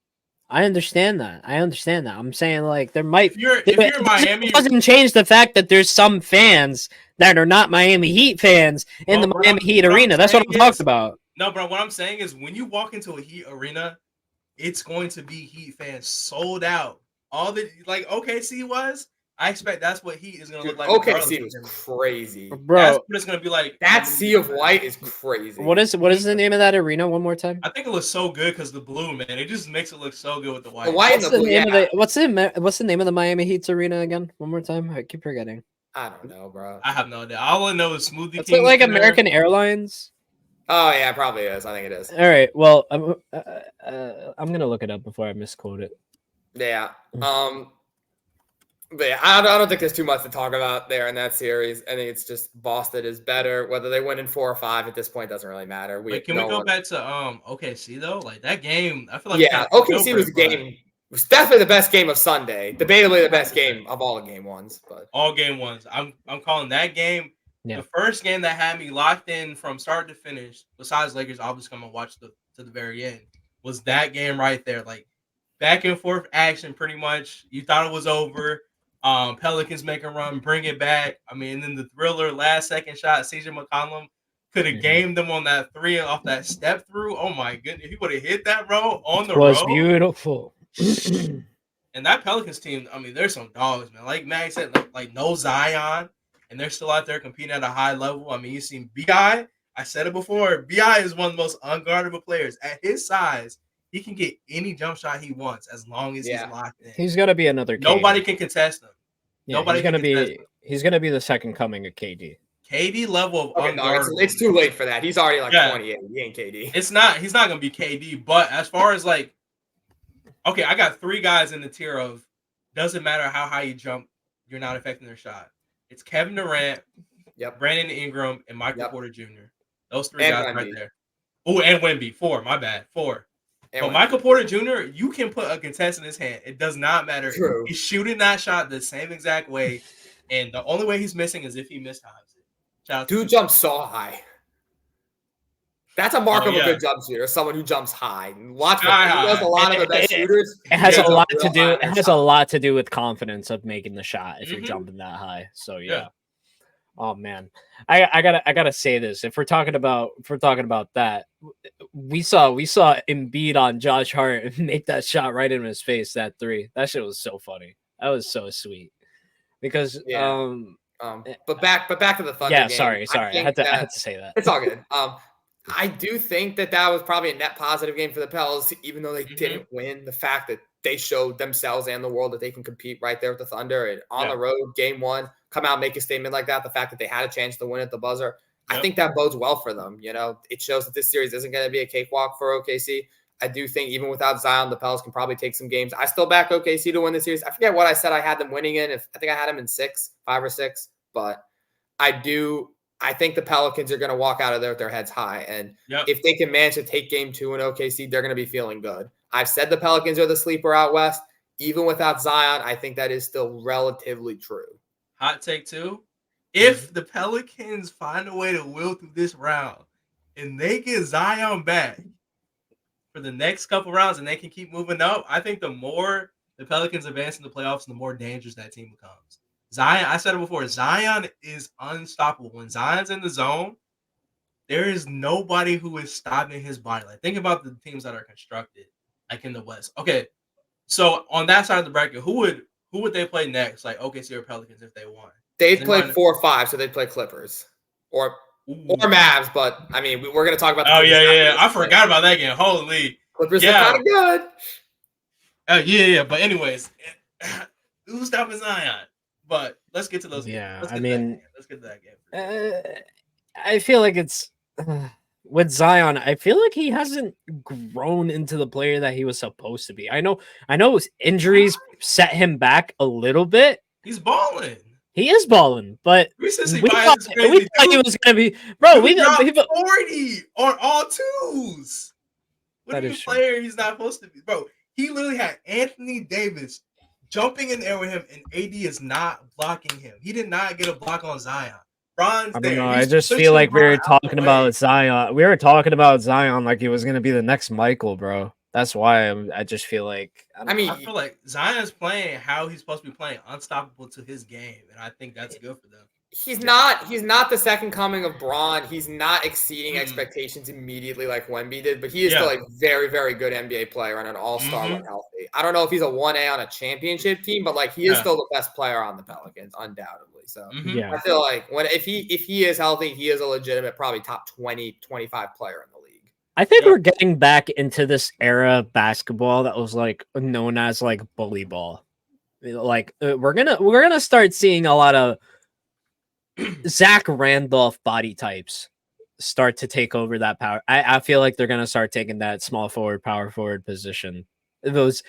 [SPEAKER 2] I understand that. I'm saying like there might.
[SPEAKER 4] If you're Miami,
[SPEAKER 2] it doesn't change the fact that there's some fans that are not Miami Heat fans in the Miami Heat arena. That's what I'm talking about.
[SPEAKER 4] No, bro. What I'm saying is when you walk into a Heat arena, it's going to be Heat fans sold out. All the like OKC was. I expect that's what Heat is going to look like.
[SPEAKER 3] OKC was crazy,
[SPEAKER 2] bro.
[SPEAKER 4] That's what it's going to be like.
[SPEAKER 3] That sea of white is crazy.
[SPEAKER 2] What is the name of that arena? One more time.
[SPEAKER 4] I think it looks so good because the blue, man. It just makes it look so good with the white.
[SPEAKER 3] The white and the blue.
[SPEAKER 2] What's the name of the Miami Heat's arena again? One more time. I keep forgetting.
[SPEAKER 3] I don't know, bro.
[SPEAKER 4] I have no idea. All I know is Smoothie
[SPEAKER 2] King. Like American Airlines.
[SPEAKER 3] Oh yeah, probably is. I think it is.
[SPEAKER 2] All right. Well, I'm gonna look it up before I misquote it.
[SPEAKER 3] Yeah. But yeah, I don't think there's too much to talk about there in that series. I think it's just Boston is better. Whether they win in 4 or 5 at this point doesn't really matter.
[SPEAKER 4] Can we go back to OKC though? Like that game, I feel like
[SPEAKER 3] OKC was a game. It was definitely the best game of Sunday. Debatably the best game of all the game ones. But
[SPEAKER 4] all game ones. I'm calling that game. Yeah. The first game that had me locked in from start to finish, besides Lakers, obviously I'm gonna watch to the very end, was that game right there. Like back and forth action, pretty much. You thought it was over. Pelicans make a run, bring it back. I mean, and then the thriller last second shot, CJ McCollum could have gamed them on that 3 off that step through. Oh my goodness, if he would have hit that bro on the road.
[SPEAKER 2] Was beautiful.
[SPEAKER 4] And that Pelicans team, I mean, there's some dogs, man. Like Mag said, like no Zion. And they're still out there competing at a high level. I mean, you've seen B.I. I said it before. B.I. is one of the most unguardable players. At his size, he can get any jump shot he wants as long as he's locked in.
[SPEAKER 2] He's gonna be another KD.
[SPEAKER 4] Nobody can contest him.
[SPEAKER 2] Yeah, he's gonna be the second coming of KD.
[SPEAKER 4] KD level of
[SPEAKER 3] it's too late for that. He's already like 28. He ain't KD.
[SPEAKER 4] He's not gonna be KD. But as far as like, okay, I got 3 guys in the tier of doesn't matter how high you jump, you're not affecting their shot. It's Kevin Durant, Brandon Ingram, and Michael Porter Jr. Those 3 guys right there. Oh, and Wemby. 4. My bad. 4. But Michael Porter Jr., you can put a contest in his hand. It does not matter.
[SPEAKER 3] True.
[SPEAKER 4] He's shooting that shot the same exact way, and the only way he's missing is if he mistimes it.
[SPEAKER 3] Dude jumps so high. That's a mark of a good jump shooter. Someone who jumps high. Watch a lot of the best shooters.
[SPEAKER 2] It has a lot to do. It has a lot to do with confidence of making the shot if you're jumping that high. So yeah. Oh man, I gotta say this. If we're talking about that, we saw Embiid on Josh Hart make that shot right in his face. That 3. That shit was so funny. That was so sweet. Because
[SPEAKER 3] but back to the Thunder.
[SPEAKER 2] Yeah,
[SPEAKER 3] game.
[SPEAKER 2] sorry. I had to say that.
[SPEAKER 3] It's all good. I do think that was probably a net positive game for the Pels, even though they didn't win. The fact that they showed themselves and the world that they can compete right there with the Thunder and on the road, game 1, come out and make a statement like that. The fact that they had a chance to win at the buzzer, I think that bodes well for them. You know, it shows that this series isn't going to be a cakewalk for OKC. I do think even without Zion, the Pels can probably take some games. I still back OKC to win the series. I forget what I said I had them winning in. I think I had them in 5 or 6, but I think the Pelicans are going to walk out of there with their heads high. And if they can manage to take game 2 in OKC, they're going to be feeling good. I've said the Pelicans are the sleeper out west. Even without Zion, I think that is still relatively true.
[SPEAKER 4] Hot take 2. If the Pelicans find a way to will through this round and they get Zion back for the next couple rounds and they can keep moving up, I think the more the Pelicans advance in the playoffs, the more dangerous that team becomes. Zion, I said it before, Zion is unstoppable. When Zion's in the zone, there is nobody who is stopping his body. Like, think about the teams that are constructed, like in the West. Okay, so on that side of the bracket, who would they play next? Like OKC or Pelicans if they won?
[SPEAKER 3] They'd play 4 or 5, so they'd play Clippers or Mavs. But I mean, we're going to talk about.
[SPEAKER 4] I forgot about that game. Holy,
[SPEAKER 3] Clippers are kind of good.
[SPEAKER 4] But anyways, who's stopping Zion? But let's get to those.
[SPEAKER 2] Yeah,
[SPEAKER 4] let's get to that game.
[SPEAKER 2] I feel like it's with Zion. I feel like he hasn't grown into the player that he was supposed to be. I know his injuries set him back a little bit.
[SPEAKER 4] He's balling.
[SPEAKER 2] He is balling, but we thought he was gonna be, bro. We got 40
[SPEAKER 4] on all 2s. What is player he's not supposed to be, bro? He literally had Anthony Davis jumping in there with him, and AD is not blocking him. He did not get a block on Zion. Bron's
[SPEAKER 2] I don't know. I just feel like we were talking about Zion. We were talking about Zion like he was gonna be the next Michael, bro. That's why I just feel like
[SPEAKER 4] I feel like Zion's playing how he's supposed to be playing, unstoppable to his game, and I think that's good for them.
[SPEAKER 3] He's not the second coming of Braun. He's not exceeding expectations immediately like Wemby did, but he is still a very, very good NBA player and an all-star when healthy. I don't know if he's a 1A on a championship team, but like he is still the best player on the Pelicans, undoubtedly. So I feel like if he is healthy, he is a legitimate, probably top 20, 25 player in the league.
[SPEAKER 2] I think we're getting back into this era of basketball that was like known as like bully ball. Like we're gonna start seeing a lot of Zach Randolph body types start to take over that power. I feel like they're gonna start taking that small forward, power forward position. Those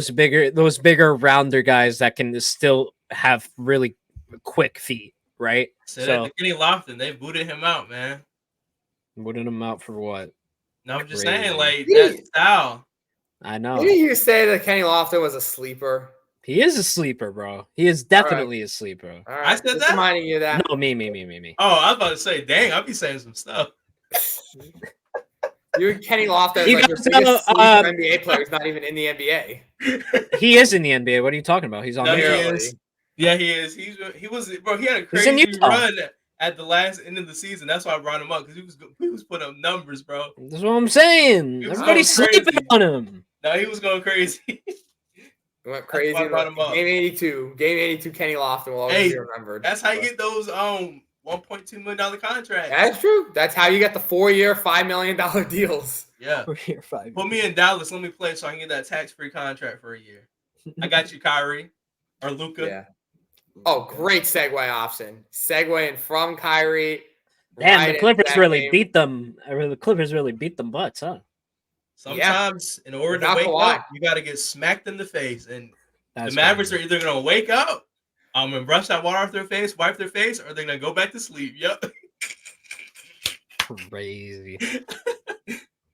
[SPEAKER 2] bigger rounder guys that can still have really quick feet, right?
[SPEAKER 4] So Kenny Lofton, they booted him out, man.
[SPEAKER 2] Booted him out for what?
[SPEAKER 4] No, I'm just saying, like that style.
[SPEAKER 2] I know.
[SPEAKER 3] Didn't you say that Kenny Lofton was a sleeper?
[SPEAKER 2] He is a sleeper, bro. He is definitely a sleeper.
[SPEAKER 3] All right.
[SPEAKER 4] I said that.
[SPEAKER 3] Reminding you of that.
[SPEAKER 2] No, me.
[SPEAKER 4] Oh, I was about to say, dang, I'll be saying some stuff.
[SPEAKER 3] You and Kenny Lofton is like your biggest NBA player. He's not even in the NBA.
[SPEAKER 2] He is in the NBA. What are you talking about? He's on
[SPEAKER 4] the Yeah, he is. He was, bro. He had a crazy run at the last end of the season. That's why I brought him up, because he was putting up numbers, bro.
[SPEAKER 2] That's what I'm saying. Everybody's sleeping on him.
[SPEAKER 4] No, he was going crazy.
[SPEAKER 3] He went crazy. Game 82, Kenny Lofton will always be remembered.
[SPEAKER 4] That's how you get those $1.2 million contract.
[SPEAKER 3] That's true. That's how you get the 4-year, $5 million deals.
[SPEAKER 4] Yeah.
[SPEAKER 2] 4-year, 5
[SPEAKER 4] Put me in Dallas. Let me play so I can get that tax-free contract for a year. I got you, Kyrie or Luka.
[SPEAKER 3] Yeah. Oh, great segue option. Segueing from Kyrie.
[SPEAKER 2] Damn,
[SPEAKER 3] right
[SPEAKER 2] the Clippers really
[SPEAKER 3] game.
[SPEAKER 2] beat them. The Clippers really beat them butts, huh?
[SPEAKER 4] Sometimes, in order
[SPEAKER 3] Without
[SPEAKER 4] to wake
[SPEAKER 3] Kawhi.
[SPEAKER 4] up, you got to get smacked in the face. And
[SPEAKER 2] That's
[SPEAKER 4] the Mavericks
[SPEAKER 2] crazy.
[SPEAKER 4] are either going to wake up and brush that water off their face, wipe their face, or they're going to go back to sleep. Yep.
[SPEAKER 2] Crazy.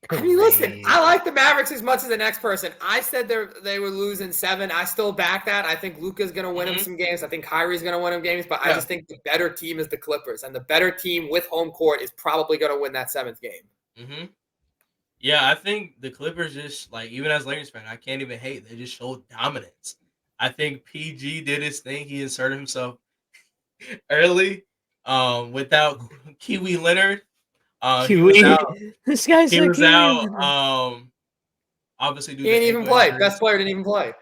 [SPEAKER 3] I mean, listen, I like the Mavericks as much as the next person. I said they were losing 7. I still back that. I think Luka's going to win him some games. I think Kyrie's going to win him games. But I just think the better team is the Clippers. And the better team with home court is probably going to win that 7th game.
[SPEAKER 4] Mm-hmm. Yeah, I think the Clippers just, like, even as Lakers fan, I can't even hate. They just showed dominance. I think PG did his thing. He inserted himself early without Kiwi Leonard. He was out.
[SPEAKER 2] This guy's
[SPEAKER 4] He
[SPEAKER 2] like
[SPEAKER 4] was out. Obviously,
[SPEAKER 3] he didn't even play. Best player didn't even play.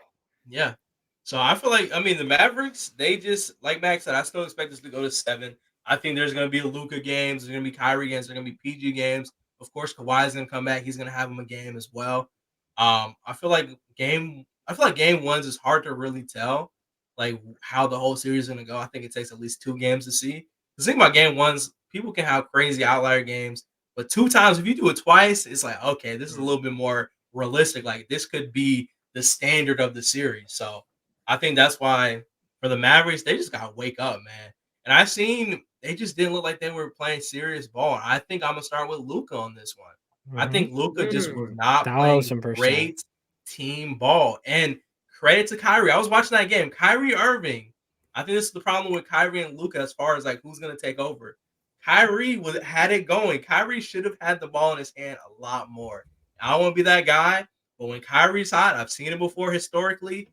[SPEAKER 4] Yeah. So I feel like, I mean, the Mavericks, they just, like Max said, I still expect us to go to 7. I think there's going to be Luka games. There's going to be Kyrie games. There's going to be PG games. Of course, Kawhi is going to come back. He's going to have him a game as well. I feel like game 1s is hard to really tell, like, how the whole series is going to go. I think it takes at least 2 games to see. The thing about game 1s, people can have crazy outlier games, but 2 times, if you do it twice, it's like, okay, this is a little bit more realistic. Like, this could be the standard of the series. So I think that's why for the Mavericks, they just got to wake up, man. And I've seen they just didn't look like they were playing serious ball. I think I'm going to start with Luka on this one. Mm-hmm. I think Luka just was not playing great team ball. And credit to Kyrie. I was watching that game. Kyrie Irving, I think this is the problem with Kyrie and Luka as far as, like, who's going to take over. Kyrie had it going. Kyrie should have had the ball in his hand a lot more. I don't want to be that guy, but when Kyrie's hot, I've seen it before historically,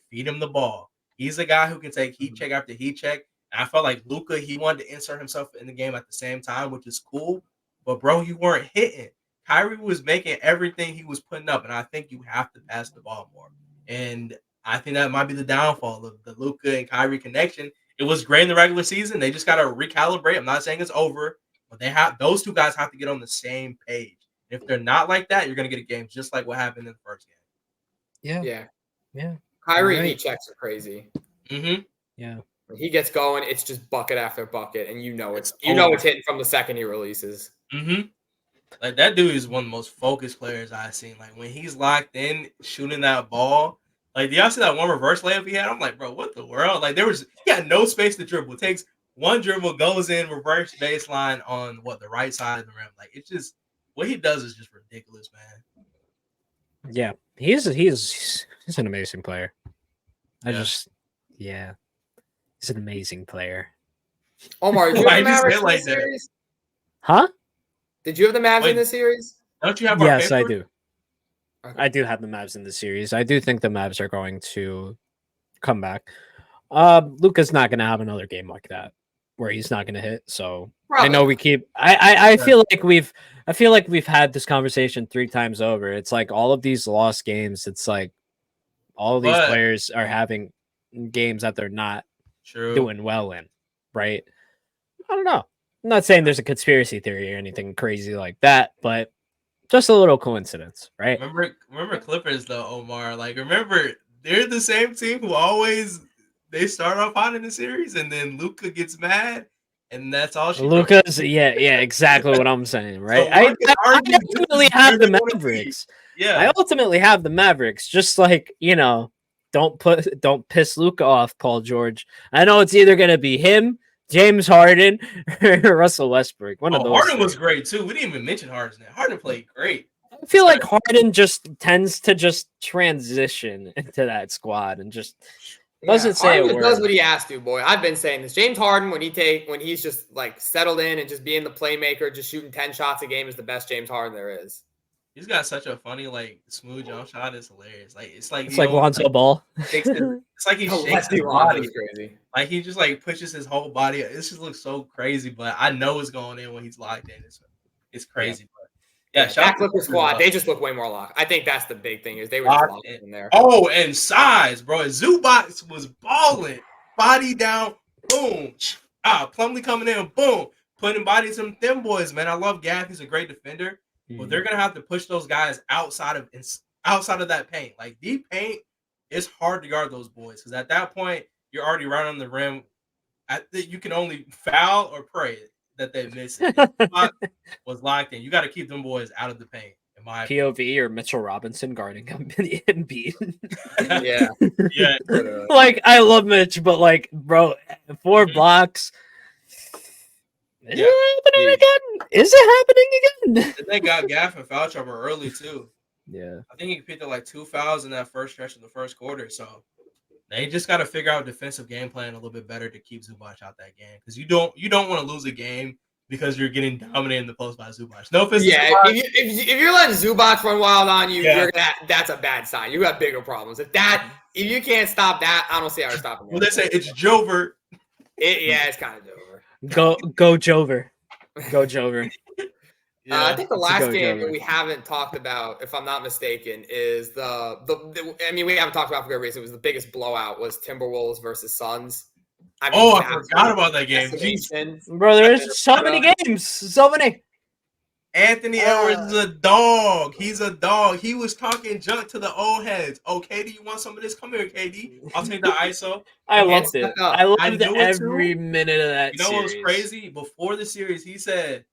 [SPEAKER 4] feed him the ball. He's a guy who can take heat check after heat check. And I felt like Luka, he wanted to insert himself in the game at the same time, which is cool. But, bro, you weren't hitting. Kyrie was making everything he was putting up, and I think you have to pass the ball more. And I think that might be the downfall of the Luka and Kyrie connection. It was great in the regular season. They just got to recalibrate. I'm not saying it's over, but those 2 guys have to get on the same page. If they're not like that, you're going to get a game just like what happened in the first game.
[SPEAKER 2] Yeah.
[SPEAKER 3] Kyrie heat checks are crazy.
[SPEAKER 4] Mm-hmm.
[SPEAKER 2] Yeah.
[SPEAKER 3] When he gets going, it's just bucket after bucket, and it's hitting from the second he releases.
[SPEAKER 4] Mm-hmm. Like, that dude is one of the most focused players I've seen. Like, when he's locked in shooting that ball. Like, do y'all see that one reverse layup he had? I'm like, bro, what the world? Like, he had no space to dribble. It takes one dribble, goes in, reverse baseline on the right side of the rim. Like, it's just what he does is just ridiculous, man.
[SPEAKER 2] Yeah, he's an amazing player. He's an amazing player.
[SPEAKER 3] Omar, did you have the Mavericks in this series?
[SPEAKER 2] Huh?
[SPEAKER 3] Did you have the Mavs in this series?
[SPEAKER 4] Don't you have?
[SPEAKER 2] Yes, I do. Okay. I do have the Mavs in the series. I do think the Mavs are going to come back. Luka's not going to have another game like that where he's not going to hit. So probably. I know we keep. I feel like we've had this conversation 3 times over. It's like all of these lost games. It's like all of these players are having games that they're not doing well in, right? I don't know. I'm not saying there's a conspiracy theory or anything crazy like that, but just a little coincidence, right?
[SPEAKER 4] Remember Clippers though, Omar. Like, remember they're the same team who always they start off hot in the series, and then Luka gets mad, and that's all she.
[SPEAKER 2] Luka's, yeah, exactly what I'm saying, right?
[SPEAKER 4] So
[SPEAKER 2] I ultimately have the Mavericks.
[SPEAKER 4] Yeah,
[SPEAKER 2] I ultimately have the Mavericks. Just like, don't piss Luka off, Paul George. I know it's either gonna be him, James Harden, or Russell Westbrook. One of those.
[SPEAKER 4] Harden was great too. We didn't even mention Harden. Harden played great.
[SPEAKER 2] I feel like Harden just tends to just transition into that squad and just doesn't say a word.
[SPEAKER 3] Does what he has to, boy. I've been saying this. James Harden, when he's just like settled in and just being the playmaker, just shooting 10 shots a game, is the best James Harden there is.
[SPEAKER 4] He's got such a funny, like, smooth jump shot. It's hilarious. Like, it's like
[SPEAKER 2] Lonzo Ball.
[SPEAKER 4] It's like he shakes his body. Crazy. Like, he just like pushes his whole body. It just looks so crazy, but I know it's going in when he's locked in. It's crazy. Yeah. But
[SPEAKER 3] that Clippers squad, they just look way more locked. I think that's the big thing is they were just locked in there.
[SPEAKER 4] Oh, and size, bro. Zubac was balling, body down, boom. Plumlee coming in, boom, putting bodies in them boys, man. I love Gaff. He's a great defender, but they're gonna have to push those guys outside of that paint. Like deep paint, it's hard to guard those boys because at that point you're already right on the rim. You can only foul or pray that they miss it. Was locked in. You got to keep them boys out of the paint. In my
[SPEAKER 2] POV or Mitchell Robinson guarding Embiid.
[SPEAKER 4] yeah.
[SPEAKER 2] Like I love Mitch, but like, bro, 4 blocks. Is it happening again? Is it happening again?
[SPEAKER 4] And they got Gaff and foul trouble early too.
[SPEAKER 2] Yeah,
[SPEAKER 4] I think he picked up like 2 fouls in that first stretch of the first quarter. So they just got to figure out defensive game plan a little bit better to keep Zubac out that game because you don't want to lose a game because you're getting dominated in the post by Zubac. No offense.
[SPEAKER 3] Yeah, if you're letting Zubac run wild on you, that's a bad sign. You got bigger problems. If you can't stop that, I don't see how you're stopping.
[SPEAKER 4] Well, they say it's Jover.
[SPEAKER 3] It's kind of Jover.
[SPEAKER 2] Go Jover. Go Jover.
[SPEAKER 3] I think the last game that we haven't talked about, if I'm not mistaken, is we haven't talked about for good reason. It was the biggest blowout was Timberwolves versus Suns.
[SPEAKER 4] I forgot about that game.
[SPEAKER 2] Bro, there's so many games. So many.
[SPEAKER 4] Anthony Edwards is a dog. He's a dog. He was talking junk to the old heads. Oh, KD, you want some of this? Come here, KD. I'll take the ISO.
[SPEAKER 2] I loved it. I loved every minute of that.
[SPEAKER 4] You know what was crazy? Before the series, he said,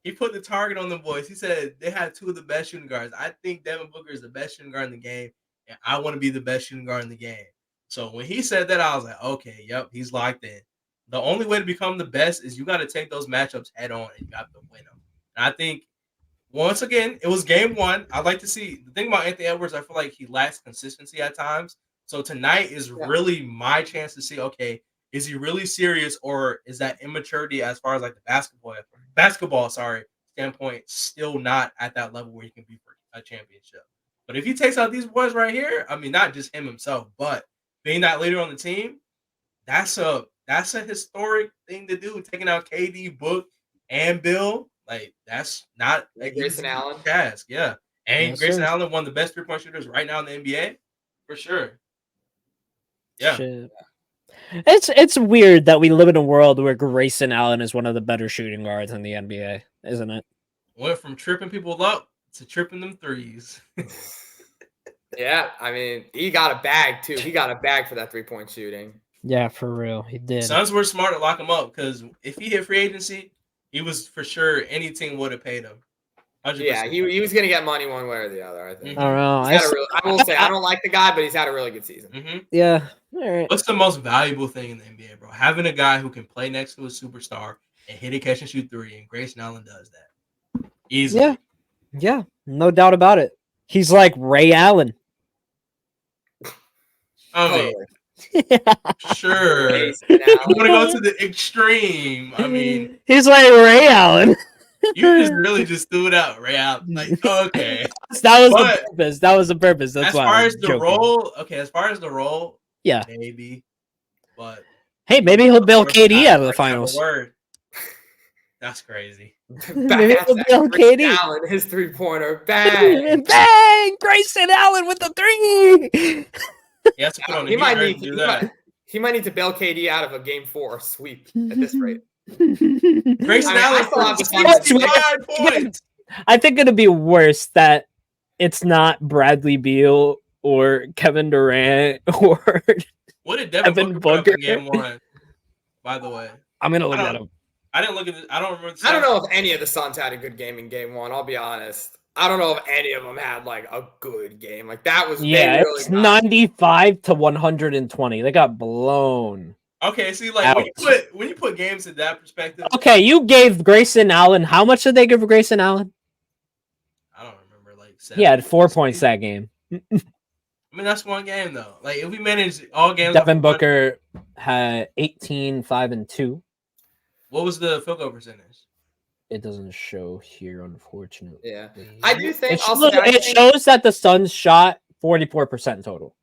[SPEAKER 4] he put the target on the boys. He said they had 2 of the best shooting guards. I think Devin Booker is the best shooting guard in the game, and I want to be the best shooting guard in the game. So when he said that, I was like, okay, yep, he's locked in. The only way to become the best is you got to take those matchups head on and you got to win them. And I think, once again, it was game 1. I'd like to see – the thing about Anthony Edwards, I feel like he lacks consistency at times. So tonight is really my chance to see, okay, is he really serious or is that immaturity as far as like the basketball standpoint still not at that level where he can be for a championship? But if he takes out these boys right here, I mean, not just him himself, but being that leader on the team, that's a historic thing to do. Taking out KD, Book, and Bill, like that's not a
[SPEAKER 3] Grayson Allen
[SPEAKER 4] task. Yeah, and Grayson Allen, one of the best 3-point shooters right now in the NBA, for sure. Yeah.
[SPEAKER 2] Shit. It's weird that we live in a world where Grayson Allen is one of the better shooting guards in the NBA, isn't it?
[SPEAKER 4] Went from tripping people up to tripping them threes.
[SPEAKER 3] Yeah, I mean, he got a bag too. He got a bag for that 3-point shooting.
[SPEAKER 2] Yeah, for real, he did.
[SPEAKER 4] Suns were smart to lock him up because if he hit free agency, he was for sure any team would have paid him. 100%.
[SPEAKER 3] Yeah, he was gonna get money one way or the other. I think.
[SPEAKER 2] I don't know.
[SPEAKER 3] I will say I don't like the guy, but he's had a really good season.
[SPEAKER 4] Mm-hmm.
[SPEAKER 2] Yeah. All right.
[SPEAKER 4] What's the most valuable thing in the NBA, bro? Having a guy who can play next to a superstar and hit a catch and shoot 3, and Grayson Allen does that easily.
[SPEAKER 2] Yeah, no doubt about it. He's like Ray Allen.
[SPEAKER 4] I mean, sure. You want to go to the extreme. I mean,
[SPEAKER 2] he's like Ray Allen.
[SPEAKER 4] You just threw it out, Ray Allen. Like, okay.
[SPEAKER 2] That was the purpose. That was the purpose. That's
[SPEAKER 4] as
[SPEAKER 2] why.
[SPEAKER 4] Far as the role,
[SPEAKER 2] yeah,
[SPEAKER 4] maybe. But
[SPEAKER 2] hey, maybe he'll bail KD out of the finals.
[SPEAKER 4] That's crazy.
[SPEAKER 2] Maybe he'll bail KD.
[SPEAKER 3] Allen, his 3-pointer, bang,
[SPEAKER 2] bang! Grayson Allen with the 3.
[SPEAKER 4] He has to put on
[SPEAKER 3] he might need to bail KD out of a game 4 sweep at this rate.
[SPEAKER 4] Grayson Allen still have to 5 points.
[SPEAKER 2] I think it'd be worse that it's not Bradley Beal or Kevin Durant or
[SPEAKER 4] what did Devin Booker put up in game 1? By the way,
[SPEAKER 2] I'm gonna look that up.
[SPEAKER 4] I didn't look at it. I don't remember.
[SPEAKER 3] I don't know if any of the Suns had a good game in game 1. I'll be honest. I don't know if any of them had like a good game. Like that was
[SPEAKER 2] it's 95 to 120. They got blown.
[SPEAKER 4] Okay, see, like when you put games in that perspective.
[SPEAKER 2] Okay, you gave Grayson Allen. How much did they give Grayson Allen?
[SPEAKER 4] I don't remember. Like 7.
[SPEAKER 2] He had 4 points that game.
[SPEAKER 4] I mean, that's one game though. Like if we manage all games.
[SPEAKER 2] Devin Booker had 18, 5, and 2.
[SPEAKER 4] What was the field goal percentage?
[SPEAKER 2] It doesn't show here, unfortunately.
[SPEAKER 3] Yeah, I do think
[SPEAKER 2] it shows that the Suns shot 44% total.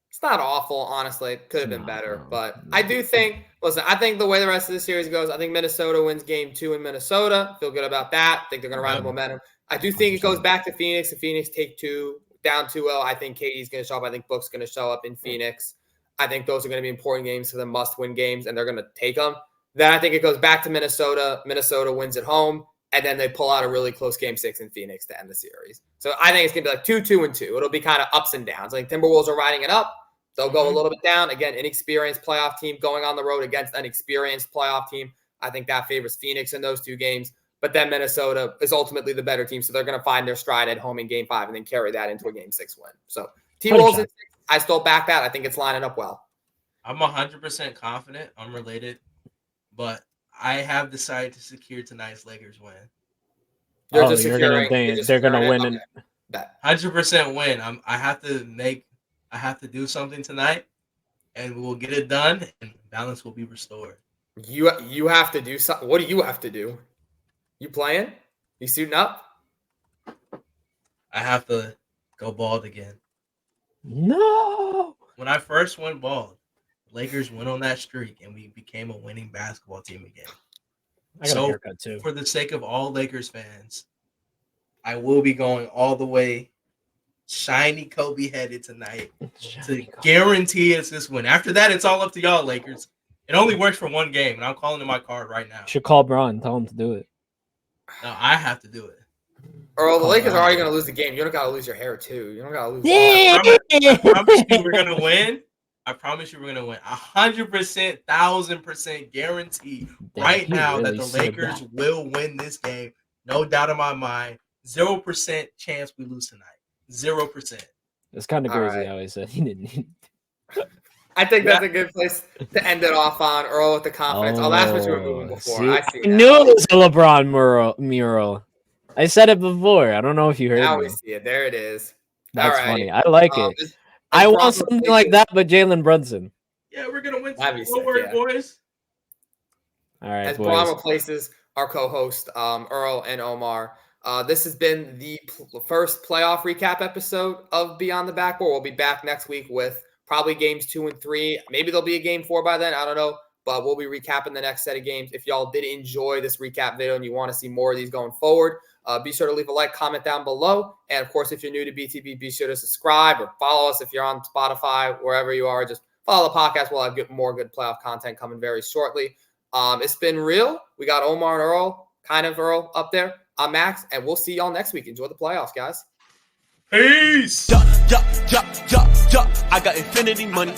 [SPEAKER 3] It's not awful, honestly. It could have been better, but I do think. Listen, I think the way the rest of the series goes, I think Minnesota wins game 2 in Minnesota. Feel good about that. I think they're going to ride the momentum. I do think it goes back to Phoenix. If Phoenix take 2 down 2-0, I think KD's going to show up. I think Book's going to show up in Phoenix. I think those are going to be important games for the must-win games, and they're going to take them. Then I think it goes back to Minnesota. Minnesota wins at home, and then they pull out a really close Game 6 in Phoenix to end the series. So I think it's going to be like 2-2-2. It'll be kind of ups and downs. I think Timberwolves are riding it up. They'll go a little bit down. Again, inexperienced playoff team going on the road against an experienced playoff team. I think that favors Phoenix in those 2 games. But then Minnesota is ultimately the better team, so they're going to find their stride at home in Game 5 and then carry that into a Game 6 win. So T-Wolves, I still back that. I think it's lining up well.
[SPEAKER 4] I'm 100% confident. I'm related, but I have decided to secure tonight's Lakers win.
[SPEAKER 2] They're going to win.
[SPEAKER 3] Okay.
[SPEAKER 4] 100% win. I have to do something tonight, and we'll get it done, and balance will be restored.
[SPEAKER 3] You have to do something. What do you have to do? You playing? You suiting up?
[SPEAKER 4] I have to go bald again.
[SPEAKER 2] No.
[SPEAKER 4] When I first went bald, Lakers went on that streak, and we became a winning basketball team again.
[SPEAKER 2] I got a haircut too.
[SPEAKER 4] For the sake of all Lakers fans, I will be going all the way shiny Kobe headed tonight to guarantee us this win. After that, it's all up to y'all, Lakers. It only works for one game, and I'm calling in my card right now.
[SPEAKER 2] You should call Braun. Tell him to do it.
[SPEAKER 4] No, I have to do it.
[SPEAKER 3] Earl, the Lakers are already going to lose the game. You don't got to lose your hair, too. You don't got to lose
[SPEAKER 4] I promise you we're going to win. I promise you we're going to win. 100%, 1,000% guarantee right now that the Lakers will win this game. No doubt in my mind. 0% chance we lose tonight. 0%.
[SPEAKER 2] It's kind of crazy how he said he didn't.
[SPEAKER 3] I think that's a good place to end it off on, Earl, with the confidence. Oh, that's what you were moving before.
[SPEAKER 2] I knew it was a LeBron mural. I said it before. I don't know if you heard
[SPEAKER 3] now
[SPEAKER 2] me.
[SPEAKER 3] We see it. There it is.
[SPEAKER 2] That's funny. I like it. I want something like that, but Jalen Brunson.
[SPEAKER 4] Yeah, we're going to win some work, boys.
[SPEAKER 2] All right,
[SPEAKER 3] as Braun replaces our co-host, Earl and Omar. This has been the first playoff recap episode of Beyond the Backboard. We'll be back next week with probably games 2 and 3. Maybe there'll be a game 4 by then. I don't know. But we'll be recapping the next set of games. If y'all did enjoy this recap video and you want to see more of these going forward, be sure to leave a like, comment down below. And, of course, if you're new to BTB, be sure to subscribe or follow us if you're on Spotify, wherever you are. Just follow the podcast. We'll have more good playoff content coming very shortly. It's been real. We got Omar and Earl, kind of Earl, up there. I'm Max, and we'll see y'all next week. Enjoy the playoffs, guys.
[SPEAKER 4] Peace.
[SPEAKER 1] I got infinity money.